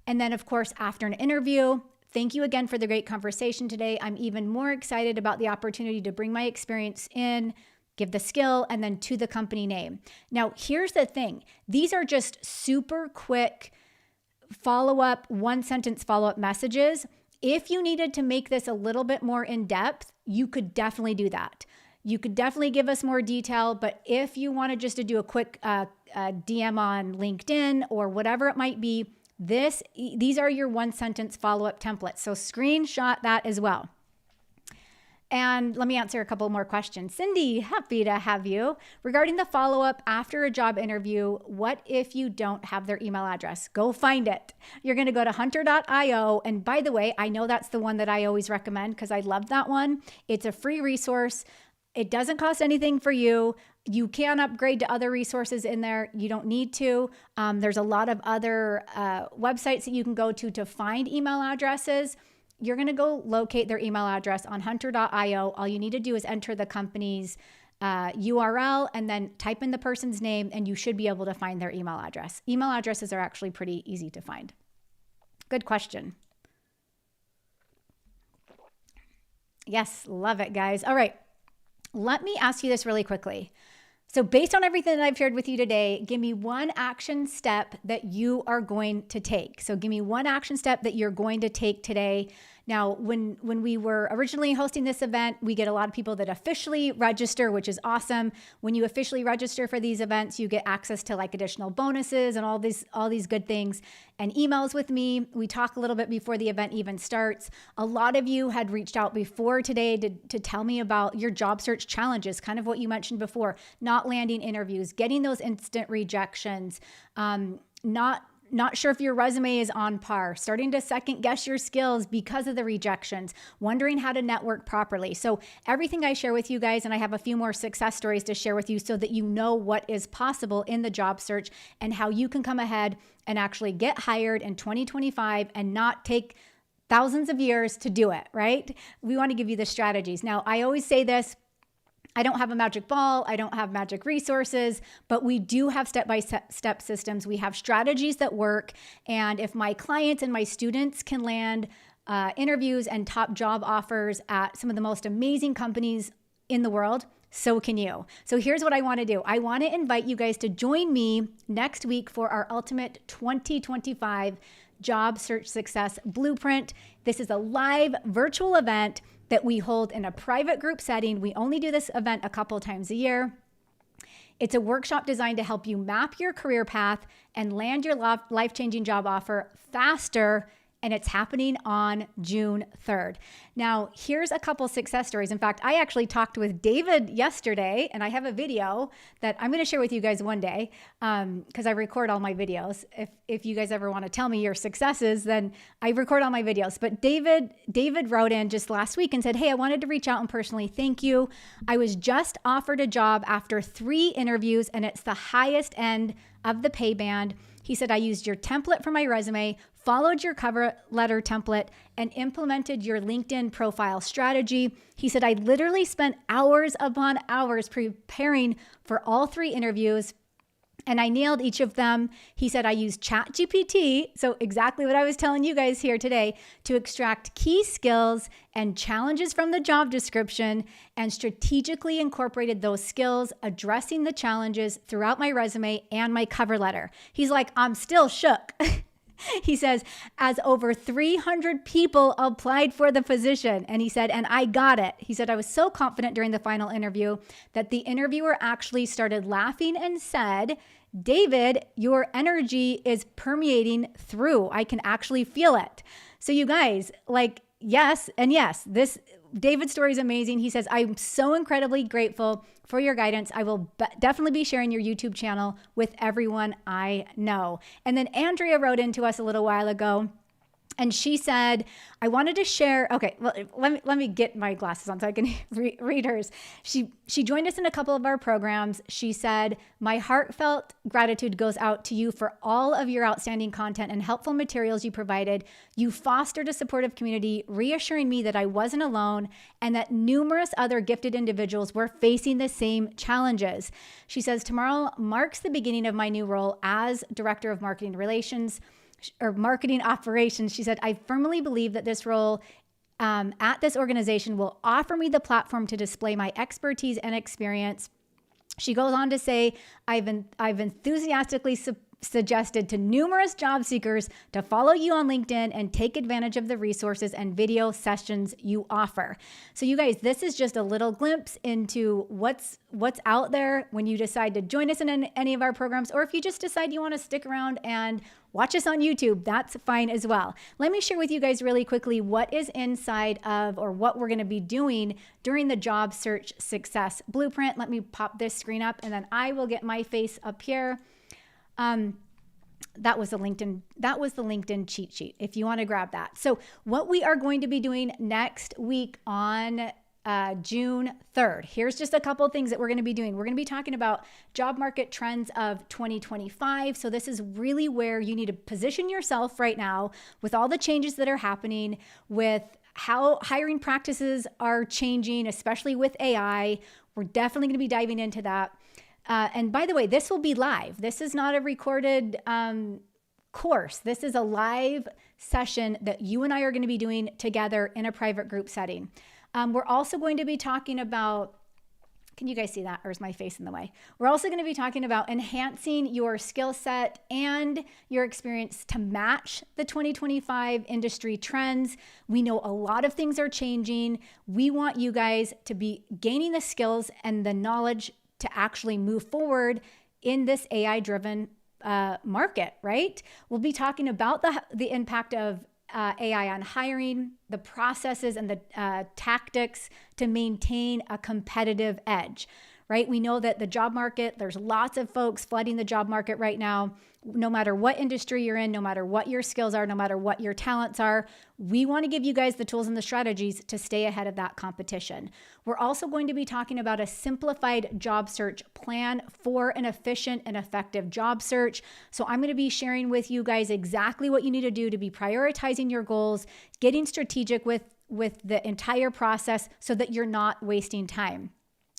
A: And then, of course, after an interview, thank you again for the great conversation today. I'm even more excited about the opportunity to bring my experience in, give the skill, and then to the company name. Now, here's the thing. These are just super quick follow-up, one-sentence follow-up messages. If you needed to make this a little bit more in-depth, you could definitely do that. You could definitely give us more detail, but if you wanted just to do a quick DM on LinkedIn or whatever it might be, these are your one-sentence follow-up templates. So screenshot that as well. And let me answer a couple more questions. Cindy, happy to have you. Regarding the follow-up after a job interview, what if you don't have their email address? Go find it. You're going to go to hunter.io. And by the way, I know that's the one that I always recommend because I love that one. It's a free resource. It doesn't cost anything for you. You can upgrade to other resources in there. You don't need to. There's a lot of other websites that you can go to find email addresses. You're going to go locate their email address on hunter.io. All you need to do is enter the company's URL and then type in the person's name, and you should be able to find their email address. Email addresses are actually pretty easy to find. Good question. Yes, love it, guys. All right, let me ask you this really quickly. So based on everything that I've shared with you today, give me one action step that you are going to take. So give me one action step that you're going to take today. Now, when we were originally hosting this event, we get a lot of people that officially register, which is awesome. When you officially register for these events, you get access to like additional bonuses and all these good things and emails with me. We talk a little bit before the event even starts. A lot of you had reached out before today to tell me about your job search challenges, kind of what you mentioned before, not landing interviews, getting those instant rejections, not sure if your resume is on par, starting to second guess your skills because of the rejections, wondering how to network properly. So everything I share with you guys, and I have a few more success stories to share with you so that you know what is possible in the job search and how you can come ahead and actually get hired in 2025 and not take thousands of years to do it, right? We want to give you the strategies. Now, I always say this, I don't have a magic ball. I don't have magic resources, but we do have step-by-step systems. We have strategies that work. And if my clients and my students can land interviews and top job offers at some of the most amazing companies in the world, so can you. So here's what I want to do. I want to invite you guys to join me next week for our Ultimate 2025 Job Search Success Blueprint. This is a live virtual event that we hold in a private group setting. We only do this event a couple times a year. It's a workshop designed to help you map your career path and land your life-changing job offer faster, and it's happening on June 3rd. Now, here's a couple success stories. In fact, I actually talked with David yesterday, and I have a video that I'm going to share with you guys one day because I record all my videos. If you guys ever want to tell me your successes, then I record all my videos. But David wrote in just last week and said, hey, I wanted to reach out and personally thank you. I was just offered a job after 3 interviews, and it's the highest end of the pay band. He said, I used your template for my resume, followed your cover letter template, and implemented your LinkedIn profile strategy. He said, I literally spent hours upon hours preparing for all 3 interviews, and I nailed each of them. He said, I used ChatGPT, so exactly what I was telling you guys here today, to extract key skills and challenges from the job description and strategically incorporated those skills, addressing the challenges throughout my resume and my cover letter. He's like, I'm still shook. He says, as over 300 people applied for the position. And he said, and I got it. He said, I was so confident during the final interview that the interviewer actually started laughing and said, David, your energy is permeating through. I can actually feel it. So you guys, like, yes, and yes, this David's story is amazing. He says, I'm so incredibly grateful for your guidance. I will definitely be sharing your YouTube channel with everyone I know. And then Andrea wrote into us a little while ago, and she said, I wanted to share. Okay, well, let me get my glasses on so I can read hers. She joined us in a couple of our programs. She said, my heartfelt gratitude goes out to you for all of your outstanding content and helpful materials you provided. You fostered a supportive community, reassuring me that I wasn't alone and that numerous other gifted individuals were facing the same challenges. She says, tomorrow marks the beginning of my new role as Director of Marketing Relations or Marketing Operations. She said, I firmly believe that this role at this organization will offer me the platform to display my expertise and experience. She goes on to say, I've enthusiastically suggested to numerous job seekers to follow you on LinkedIn and take advantage of the resources and video sessions you offer. So you guys, this is just a little glimpse into what's out there when you decide to join us in any of our programs, or if you just decide you want to stick around and watch us on YouTube, that's fine as well. Let me share with you guys really quickly what is inside of, or what we're going to be doing during the Job Search Success Blueprint. Let me pop this screen up and then I will get my face up here. That was the LinkedIn cheat sheet if you want to grab that. So what we are going to be doing next week on June 3rd. Here's just a couple of things that we're going to be doing. We're going to be talking about job market trends of 2025. So this is really where you need to position yourself right now with all the changes that are happening, with how hiring practices are changing, especially with AI. We're definitely going to be diving into that. And by the way, this will be live. This is not a recorded course. This is a live session that you and I are going to be doing together in a private group setting. We're also going to be talking about, can you guys see that, or is my face in the way? We're also going to be talking about enhancing your skill set and your experience to match the 2025 industry trends. We know a lot of things are changing. We want you guys to be gaining the skills and the knowledge to actually move forward in this AI-driven market, right? We'll be talking about the impact of AI on hiring, the processes and the tactics to maintain a competitive edge, right? We know that the job market, there's lots of folks flooding the job market right now. No matter what industry you're in, no matter what your skills are, no matter what your talents are, we want to give you guys the tools and the strategies to stay ahead of that competition. We're also going to be talking about a simplified job search plan for an efficient and effective job search. So I'm going to be sharing with you guys exactly what you need to do to be prioritizing your goals, getting strategic with the entire process so that you're not wasting time.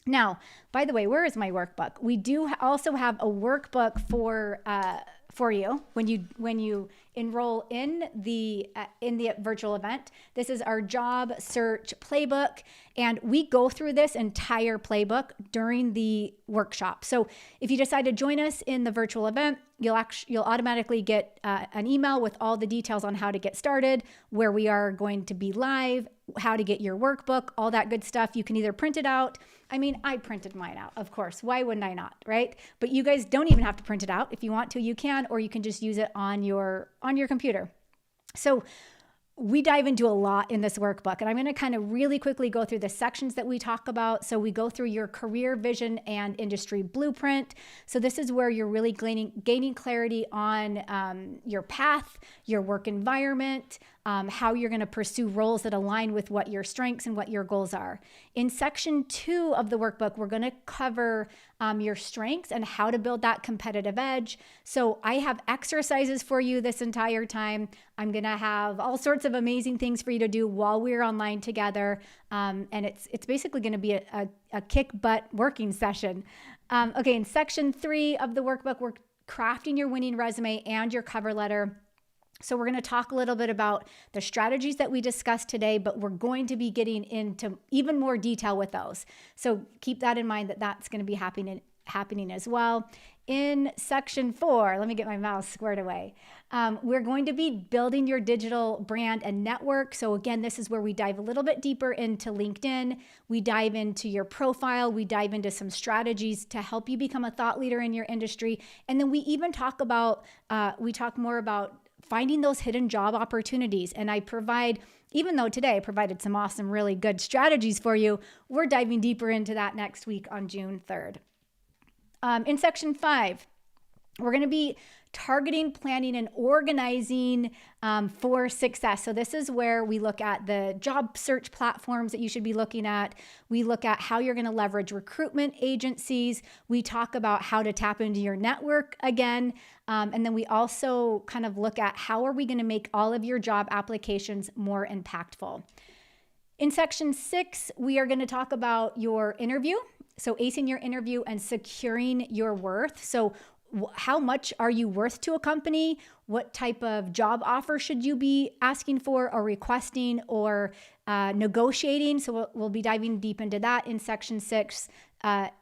A: Now, by the way, where is my workbook? We do also have a workbook for you when you enroll in the virtual event. This is our job search playbook, and we go through this entire playbook during the workshop. So if you decide to join us in the virtual event, you'll automatically get an email with all the details on how to get started, where we are going to be live, how to get your workbook, all that good stuff. You can either print it out. I mean, I printed mine out, of course. Why wouldn't I not, right? But you guys don't even have to print it out. If you want to, you can, or you can just use it on your computer. So we dive into a lot in this workbook, and I'm going to kind of really quickly go through the sections that we talk about. So we go through your career vision and industry blueprint. So this is where you're really gaining clarity on your path, your work environment, how you're going to pursue roles that align with what your strengths and what your goals are. In section 2 of the workbook, we're going to cover your strengths and how to build that competitive edge. So I have exercises for you this entire time. I'm going to have all sorts of amazing things for you to do while we're online together. And it's basically going to be a kick butt working session. Okay, in section 3 of the workbook, we're crafting your winning resume and your cover letter. So we're going to talk a little bit about the strategies that we discussed today, but we're going to be getting into even more detail with those. So keep that in mind, that that's going to be happening happening as well. In section 4, let me get my mouse squared away. We're going to be building your digital brand and network. So again, this is where we dive a little bit deeper into LinkedIn. We dive into your profile. We dive into some strategies to help you become a thought leader in your industry. And then we even talk more about finding those hidden job opportunities. And I provide, even though today I provided some awesome, really good strategies for you, we're diving deeper into that next week on June 3rd. In section 5, we're going to be targeting, planning, and organizing for success. So this is where we look at the job search platforms that you should be looking at. We look at how you're going to leverage recruitment agencies. We talk about how to tap into your network again. And then we also kind of look at how are we going to make all of your job applications more impactful. In section 6, we are going to talk about your interview. So acing your interview and securing your worth. So how much are you worth to a company? What type of job offer should you be asking for or requesting or negotiating? So we'll be diving deep into that in section 6,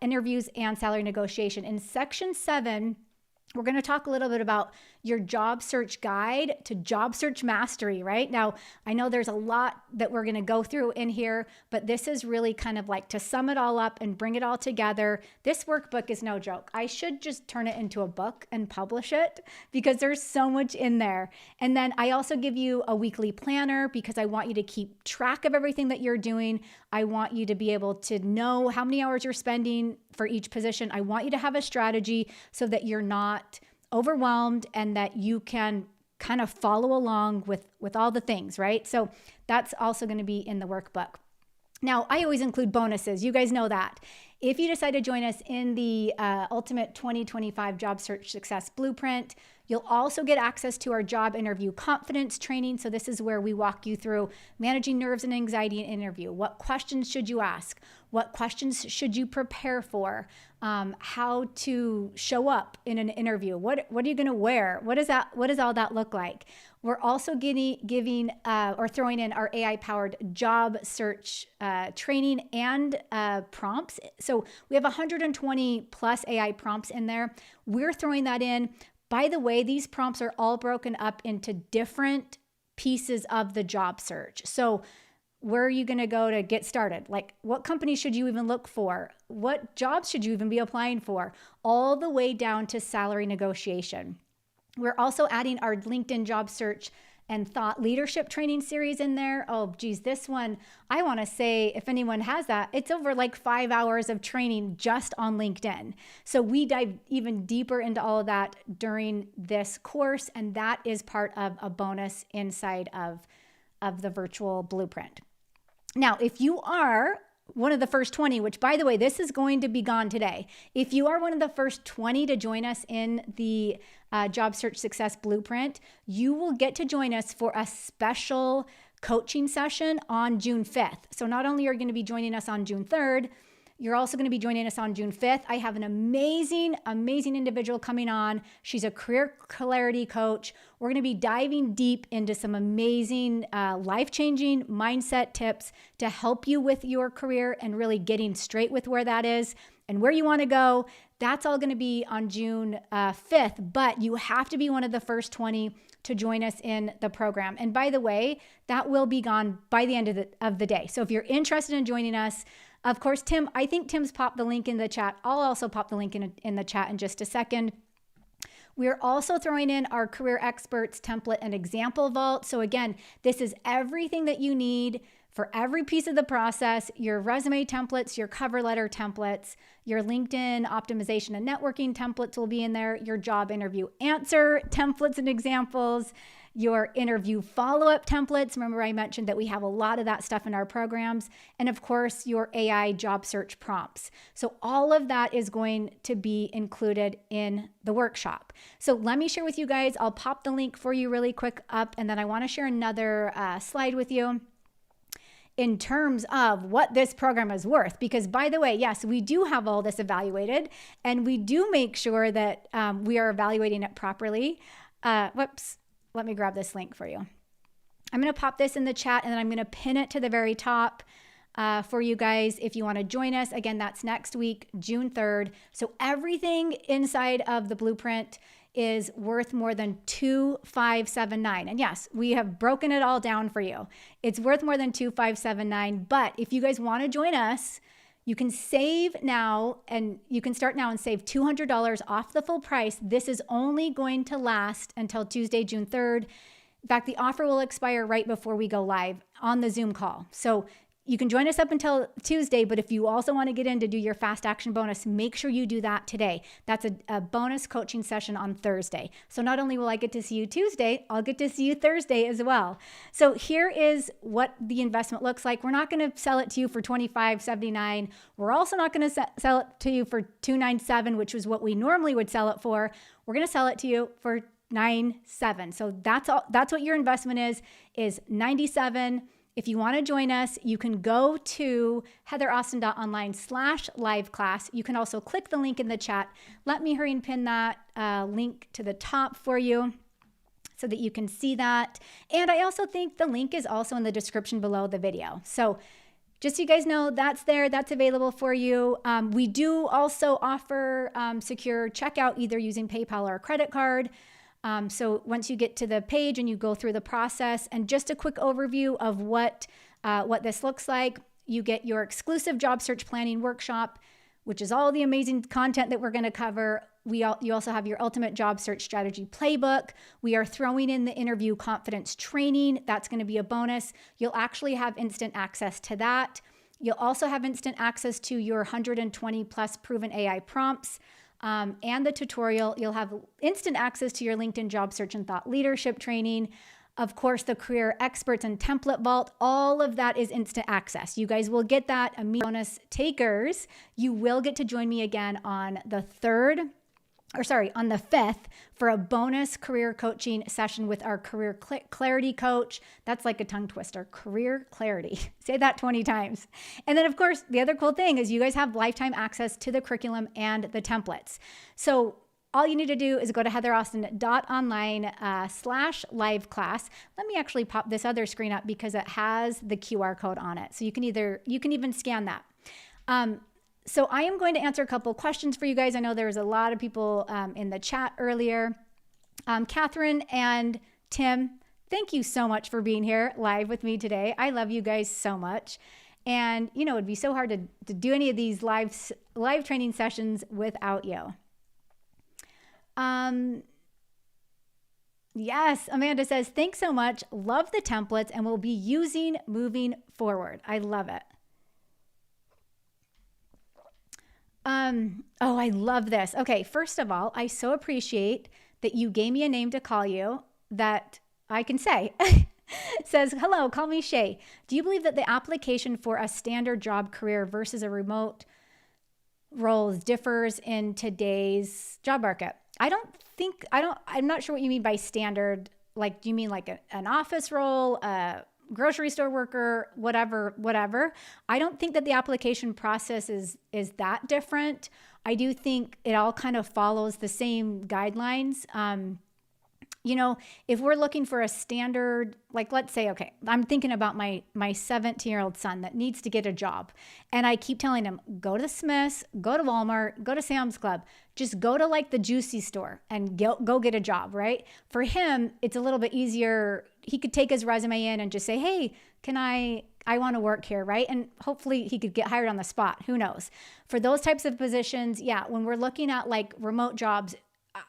A: interviews and salary negotiation. In section 7, we're going to talk a little bit about your job search guide to job search mastery, right? Now, I know there's a lot that we're going to go through in here, but this is really kind of like to sum it all up and bring it all together. This workbook is no joke. I should just turn it into a book and publish it because there's so much in there. And then I also give you a weekly planner because I want you to keep track of everything that you're doing. I want you to be able to know how many hours you're spending for each position. I want you to have a strategy so that you're not overwhelmed and that you can kind of follow along with all the things, right? So that's also going to be in the workbook. Now, I always include bonuses. You guys know that. If you decide to join us in the Ultimate 2025 Job Search Success Blueprint, you'll also get access to our job interview confidence training. So this is where we walk you through managing nerves and anxiety in interview. What questions should you ask? What questions should you prepare for? How to show up in an interview? What are you going to wear? What does all that look like? We're also giving or throwing in our AI-powered job search training and prompts. So we have 120 plus AI prompts in there. We're throwing that in. By the way, these prompts are all broken up into different pieces of the job search. So where are you going to go to get started? Like, what companies should you even look for? What jobs should you even be applying for? All the way down to salary negotiation. We're also adding our LinkedIn job search and thought leadership training series in there. Oh, geez, this one, I want to say, if anyone has that, it's over like 5 hours of training just on LinkedIn. So we dive even deeper into all of that during this course, and that is part of a bonus inside of the virtual blueprint. Now, if you are one of the first 20, which by the way, this is going to be gone today. If you are one of the first 20 to join us in the Job Search Success Blueprint, you will get to join us for a special coaching session on June 5th. So not only are you going to be joining us on June 3rd, you're also going to be joining us on June 5th. I have an amazing individual coming on. She's a career clarity coach. We're going to be diving deep into some amazing life-changing mindset tips to help you with your career and really getting straight with where that is and where you want to go. That's all going to be on June 5th, but you have to be one of the first 20 to join us in the program. And by the way, that will be gone by the end of the day. So if you're interested in joining us, of course, I think Tim's popped the link in the chat. I'll also pop the link in the chat in just a second. We're also throwing in our Career Experts template and example vault. So again, this is everything that you need for every piece of the process: your resume templates, your cover letter templates, your LinkedIn optimization and networking templates will be in there, your job interview answer templates and examples, your interview follow-up templates. Remember, I mentioned that we have a lot of that stuff in our programs. And of course, your AI job search prompts. So all of that is going to be included in the workshop. So let me share with you guys. I'll pop the link for you really quick up. And then I want to share another slide with you in terms of what this program is worth. Because by the way, yes, we do have all this evaluated and we do make sure that we are evaluating it properly. Let me grab this link for you. I'm going to pop this in the chat and then I'm going to pin it to the very top. for you guys if you want to join us. Again, that's next week, June 3rd. So everything inside of the blueprint is worth more than $2,579. And yes, we have broken it all down for you. It's worth more than $2,579. But if you guys want to join us, you can save now, and you can start now and save $200 off the full price. This is only going to last until Tuesday, June 3rd. In fact, the offer will expire right before we go live on the Zoom call. So you can join us up until Tuesday, but if you also want to get in to do your fast action bonus, make sure you do that today. That's a bonus coaching session on Thursday. So not only will I get to see you Tuesday, I'll get to see you Thursday as well. So here is what the investment looks like. We're not going to sell it to you for $25.79. We're also not going to sell it to you for $297, which is what we normally would sell it for. We're going to sell it to you for $97. So that's all. That's what your investment is $97. If you want to join us, you can go to heatheraustin.online/live class. You can also click the link in the chat. Let me hurry and pin that link to the top for you so that you can see that. And I also think the link is also in the description below the video. So just so you guys know, that's there, that's available for you. We do also offer secure checkout, either using PayPal or a credit card. So once you get to the page and you go through the process, and just a quick overview of what this looks like, you get your exclusive job search planning workshop, which is all the amazing content that we're going to cover. You also have your ultimate job search strategy playbook. We are throwing in the interview confidence training. That's going to be a bonus. You'll actually have instant access to that. You'll also have instant access to your 120 plus proven AI prompts. And the tutorial. You'll have instant access to your LinkedIn job search and thought leadership training. Of course, the career experts and template vault, all of that is instant access. You guys will get that immediate. Bonus takers, you will get to join me again on the 5th for a bonus career coaching session with our career clarity coach. That's like a tongue twister, career clarity. Say that 20 times. And then of course, the other cool thing is you guys have lifetime access to the curriculum and the templates. So all you need to do is go to heatheraustin.online/live class. Let me actually pop this other screen up because it has the QR code on it. So you can even scan that. So I am going to answer a couple questions for you guys. I know there was a lot of people in the chat earlier. Catherine and Tim, thank you so much for being here live with me today. I love you guys so much. And, it'd be so hard to do any of these live training sessions without you. Yes, Amanda says, thanks so much. Love the templates and will be using moving forward. I love it. Oh, I love this. Okay, first of all, I so appreciate that you gave me a name to call you that I can say. It says, hello, call me Shay. Do you believe that the application for a standard job career versus a remote role differs in today's job market? I'm not sure what you mean by standard. Like, do you mean like an office role, a grocery store worker, whatever. I don't think that the application process is that different. I do think it all kind of follows the same guidelines. If we're looking for a standard, like let's say, okay, I'm thinking about my 17-year-old son that needs to get a job. And I keep telling him, go to the Smiths, go to Walmart, go to Sam's Club, just go to like the juicy store and go get a job, right? For him, it's a little bit easier. He could take his resume in and just say, hey, I want to work here, right? And hopefully he could get hired on the spot. Who knows? For those types of positions, yeah, when we're looking at like remote jobs,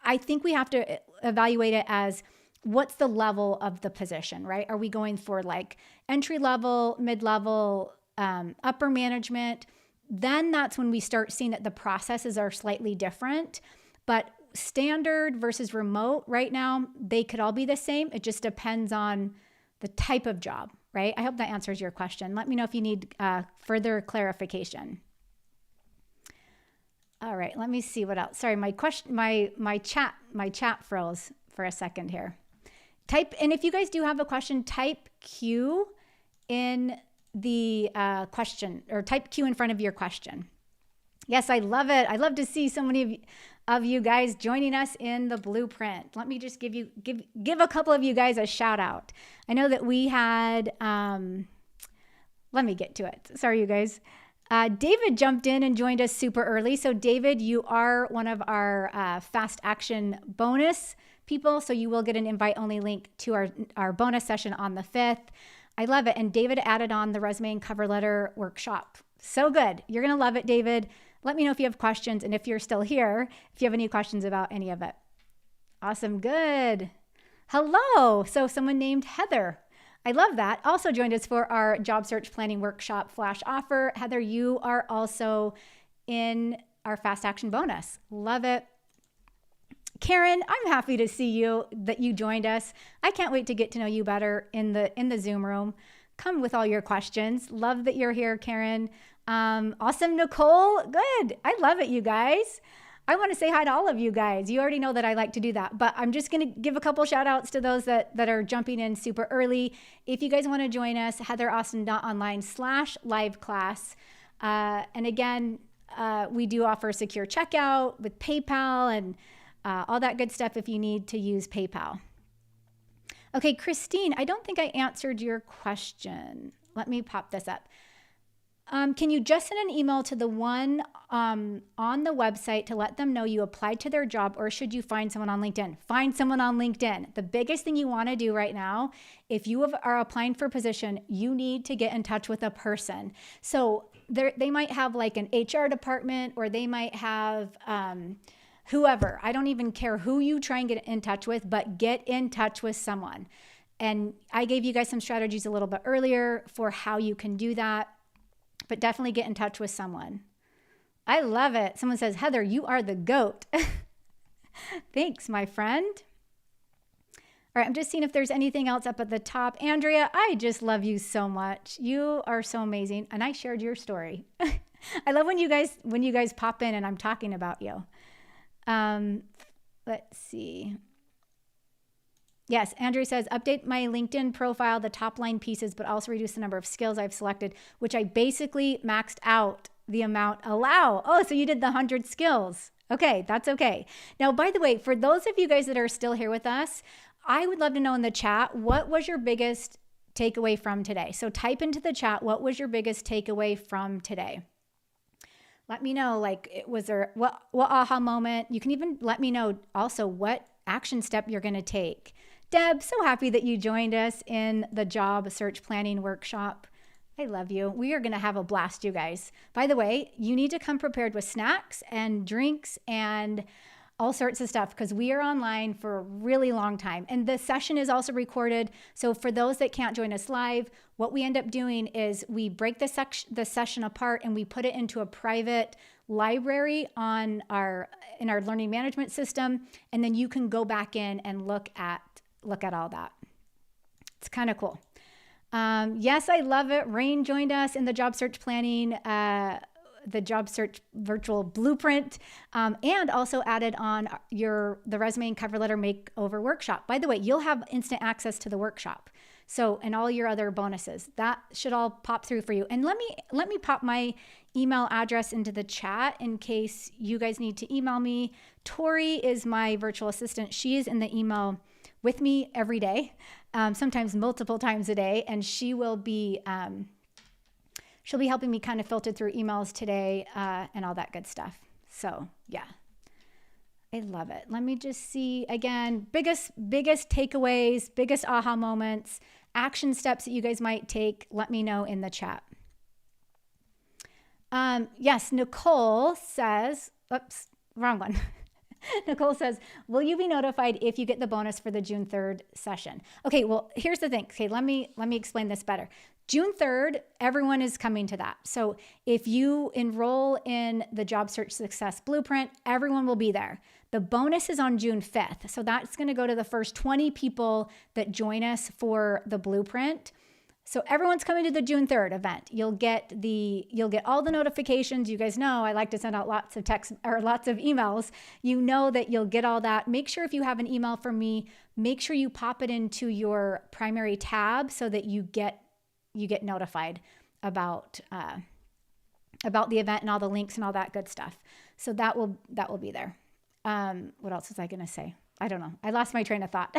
A: I think we have to evaluate it as what's the level of the position, right? Are we going for like entry level, mid-level, upper management? Then that's when we start seeing that the processes are slightly different. But standard versus remote right now, they could all be the same. It just depends on the type of job, right? I hope that answers your question. Let me know if you need further clarification. All right, let me see what else. Sorry, my chat froze for a second here. And if you guys do have a question, type Q in the question, or type Q in front of your question. Yes, I love it. I love to see so many of you guys joining us in the blueprint. Let me just give a couple of you guys a shout out. I know that we had Let me get to it. Sorry, you guys. David jumped in and joined us super early. So, David, you are one of our fast action bonus people. So, you will get an invite only link to our bonus session on the 5th. I love it. And David added on the resume and cover letter workshop. So good. You're going to love it, David. Let me know if you have questions. And if you're still here, if you have any questions about any of it. Awesome. Good. Hello. So, someone named Heather. I love that. Also joined us for our job search planning workshop flash offer. Heather, you are also in our fast action bonus. Love it. Karen, I'm happy to see you, that you joined us. I can't wait to get to know you better in the Zoom room. Come with all your questions. Love that you're here, Karen. Awesome, Nicole. Good. I love it, you guys. I want to say hi to all of you guys. You already know that I like to do that, but I'm just going to give a couple shout outs to those that are jumping in super early. If you guys want to join us, heatheraustin.online/live class. And again, we do offer secure checkout with PayPal and all that good stuff if you need to use PayPal. Okay, Christine, I don't think I answered your question. Let me pop this up. Can you just send an email to the one on the website to let them know you applied to their job, or should you find someone on LinkedIn? Find someone on LinkedIn. The biggest thing you want to do right now, if you are applying for a position, you need to get in touch with a person. So they might have like an HR department, or they might have whoever. I don't even care who you try and get in touch with, but get in touch with someone. And I gave you guys some strategies a little bit earlier for how you can do that. But definitely get in touch with someone. I love it. Someone says, Heather, you are the GOAT. Thanks, my friend. All right, I'm just seeing if there's anything else up at the top. Andrea, I just love you so much. You are so amazing. And I shared your story. I love when you guys pop in and I'm talking about you. Let's see. Yes, Andrew says, update my LinkedIn profile, the top line pieces, but also reduce the number of skills I've selected, which I basically maxed out the amount allow. Oh, so you did the 100 skills. Okay, that's okay. Now, by the way, for those of you guys that are still here with us, I would love to know in the chat, what was your biggest takeaway from today? So type into the chat, what was your biggest takeaway from today? Let me know, like, was there, what aha moment? You can even let me know also what action step you're going to take. Deb, so happy that you joined us in the job search planning workshop. I love you. We are going to have a blast, you guys. By the way, you need to come prepared with snacks and drinks and all sorts of stuff, because we are online for a really long time. And the session is also recorded. So for those that can't join us live, what we end up doing is we break the session apart and we put it into a private library in our learning management system. And then you can go back in and look at all that. It's kind of cool. Yes, I love it. Rain joined us in the job search planning, the job search virtual blueprint, and also added on the resume and cover letter makeover workshop. By the way, you'll have instant access to the workshop. So, and all your other bonuses, that should all pop through for you. And let me pop my email address into the chat in case you guys need to email me. Tori is my virtual assistant. She is in the email with me every day, sometimes multiple times a day, and she will be she'll be helping me kind of filter through emails today and all that good stuff. So yeah, I love it. Let me just see again, biggest takeaways, biggest aha moments, action steps that you guys might take. Let me know in the chat. Yes, Nicole says, oops, wrong one. Nicole says, will you be notified if you get the bonus for the June 3rd session? Okay, well, here's the thing. Okay, let me explain this better. June 3rd, everyone is coming to that. So if you enroll in the Job Search Success Blueprint, everyone will be there. The bonus is on June 5th. So that's going to go to the first 20 people that join us for the blueprint. So everyone's coming to the June 3rd event. You'll get all the notifications. You guys know I like to send out lots of texts or lots of emails. You know that you'll get all that. Make sure if you have an email from me, make sure you pop it into your primary tab so that you get notified about the event and all the links and all that good stuff. So that will be there. What else was I going to say? I don't know. I lost my train of thought.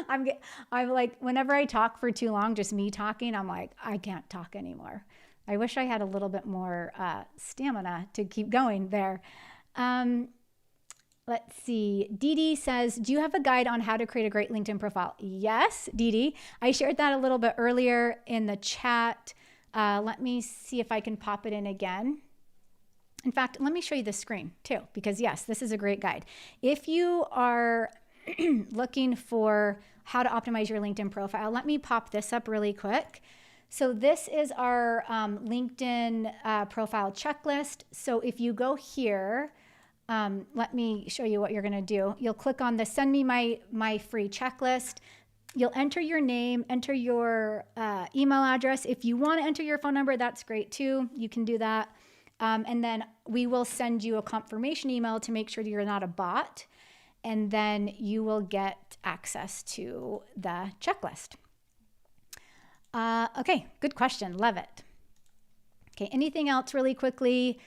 A: I'm I'm like, whenever I talk for too long, just me talking, I'm like, I can't talk anymore. I wish I had a little bit more stamina to keep going there. Um, let's see. Dee Dee says, do you have a guide on how to create a great LinkedIn profile? Yes, Dee Dee. I shared that a little bit earlier in the chat. Let me see if I can pop it in again. In fact, let me show you the screen too, because yes, this is a great guide. If you are looking for how to optimize your LinkedIn profile, let me pop this up really quick. So this is our LinkedIn profile checklist. So if you go here, let me show you what you're going to do. You'll click on the send me my free checklist. You'll enter your name, enter your email address. If you want to enter your phone number, that's great too. You can do that. And then we will send you a confirmation email to make sure that you're not a bot. And then you will get access to the checklist. Okay, good question. Love it. Okay, anything else really quickly?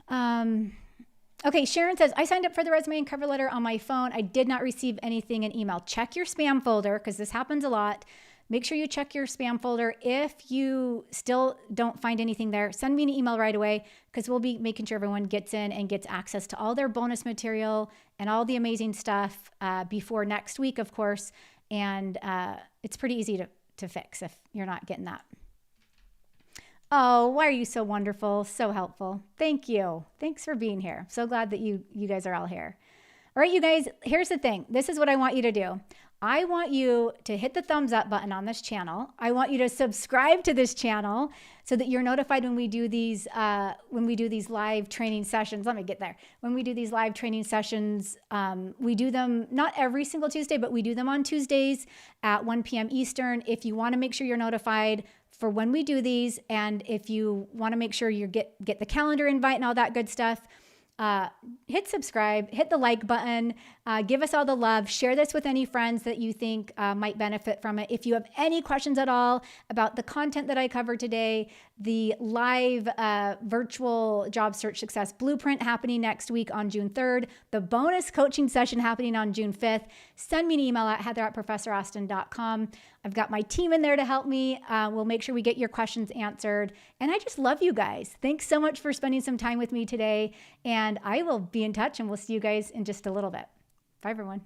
A: Okay, Sharon says, I signed up for the resume and cover letter on my phone. I did not receive anything in email. Check your spam folder because this happens a lot. Make sure you check your spam folder. If you still don't find anything there, send me an email right away because we'll be making sure everyone gets in and gets access to all their bonus material and all the amazing stuff before next week, of course. And it's pretty easy to fix if you're not getting that. Oh, why are you so wonderful? So helpful. Thank you. Thanks for being here. So glad that you guys are all here. All right, you guys, here's the thing. This is what I want you to do. I want you to hit the thumbs up button on this channel. I want you to subscribe to this channel so that you're notified when we do these live training sessions. Let me get there. When we do these live training sessions, we do them not every single Tuesday, but we do them on Tuesdays at 1 p.m. Eastern. If you want to make sure you're notified for when we do these, and if you want to make sure you get the calendar invite and all that good stuff, hit subscribe, hit the like button, give us all the love, share this with any friends that you think might benefit from it. If you have any questions at all about the content that I covered today, the live virtual job search success blueprint happening next week on June 3rd, the bonus coaching session happening on June 5th, send me an email at heather@professораustin.com. I've got my team in there to help me. We'll make sure we get your questions answered. And I just love you guys. Thanks so much for spending some time with me today. And I will be in touch and we'll see you guys in just a little bit. Bye, everyone.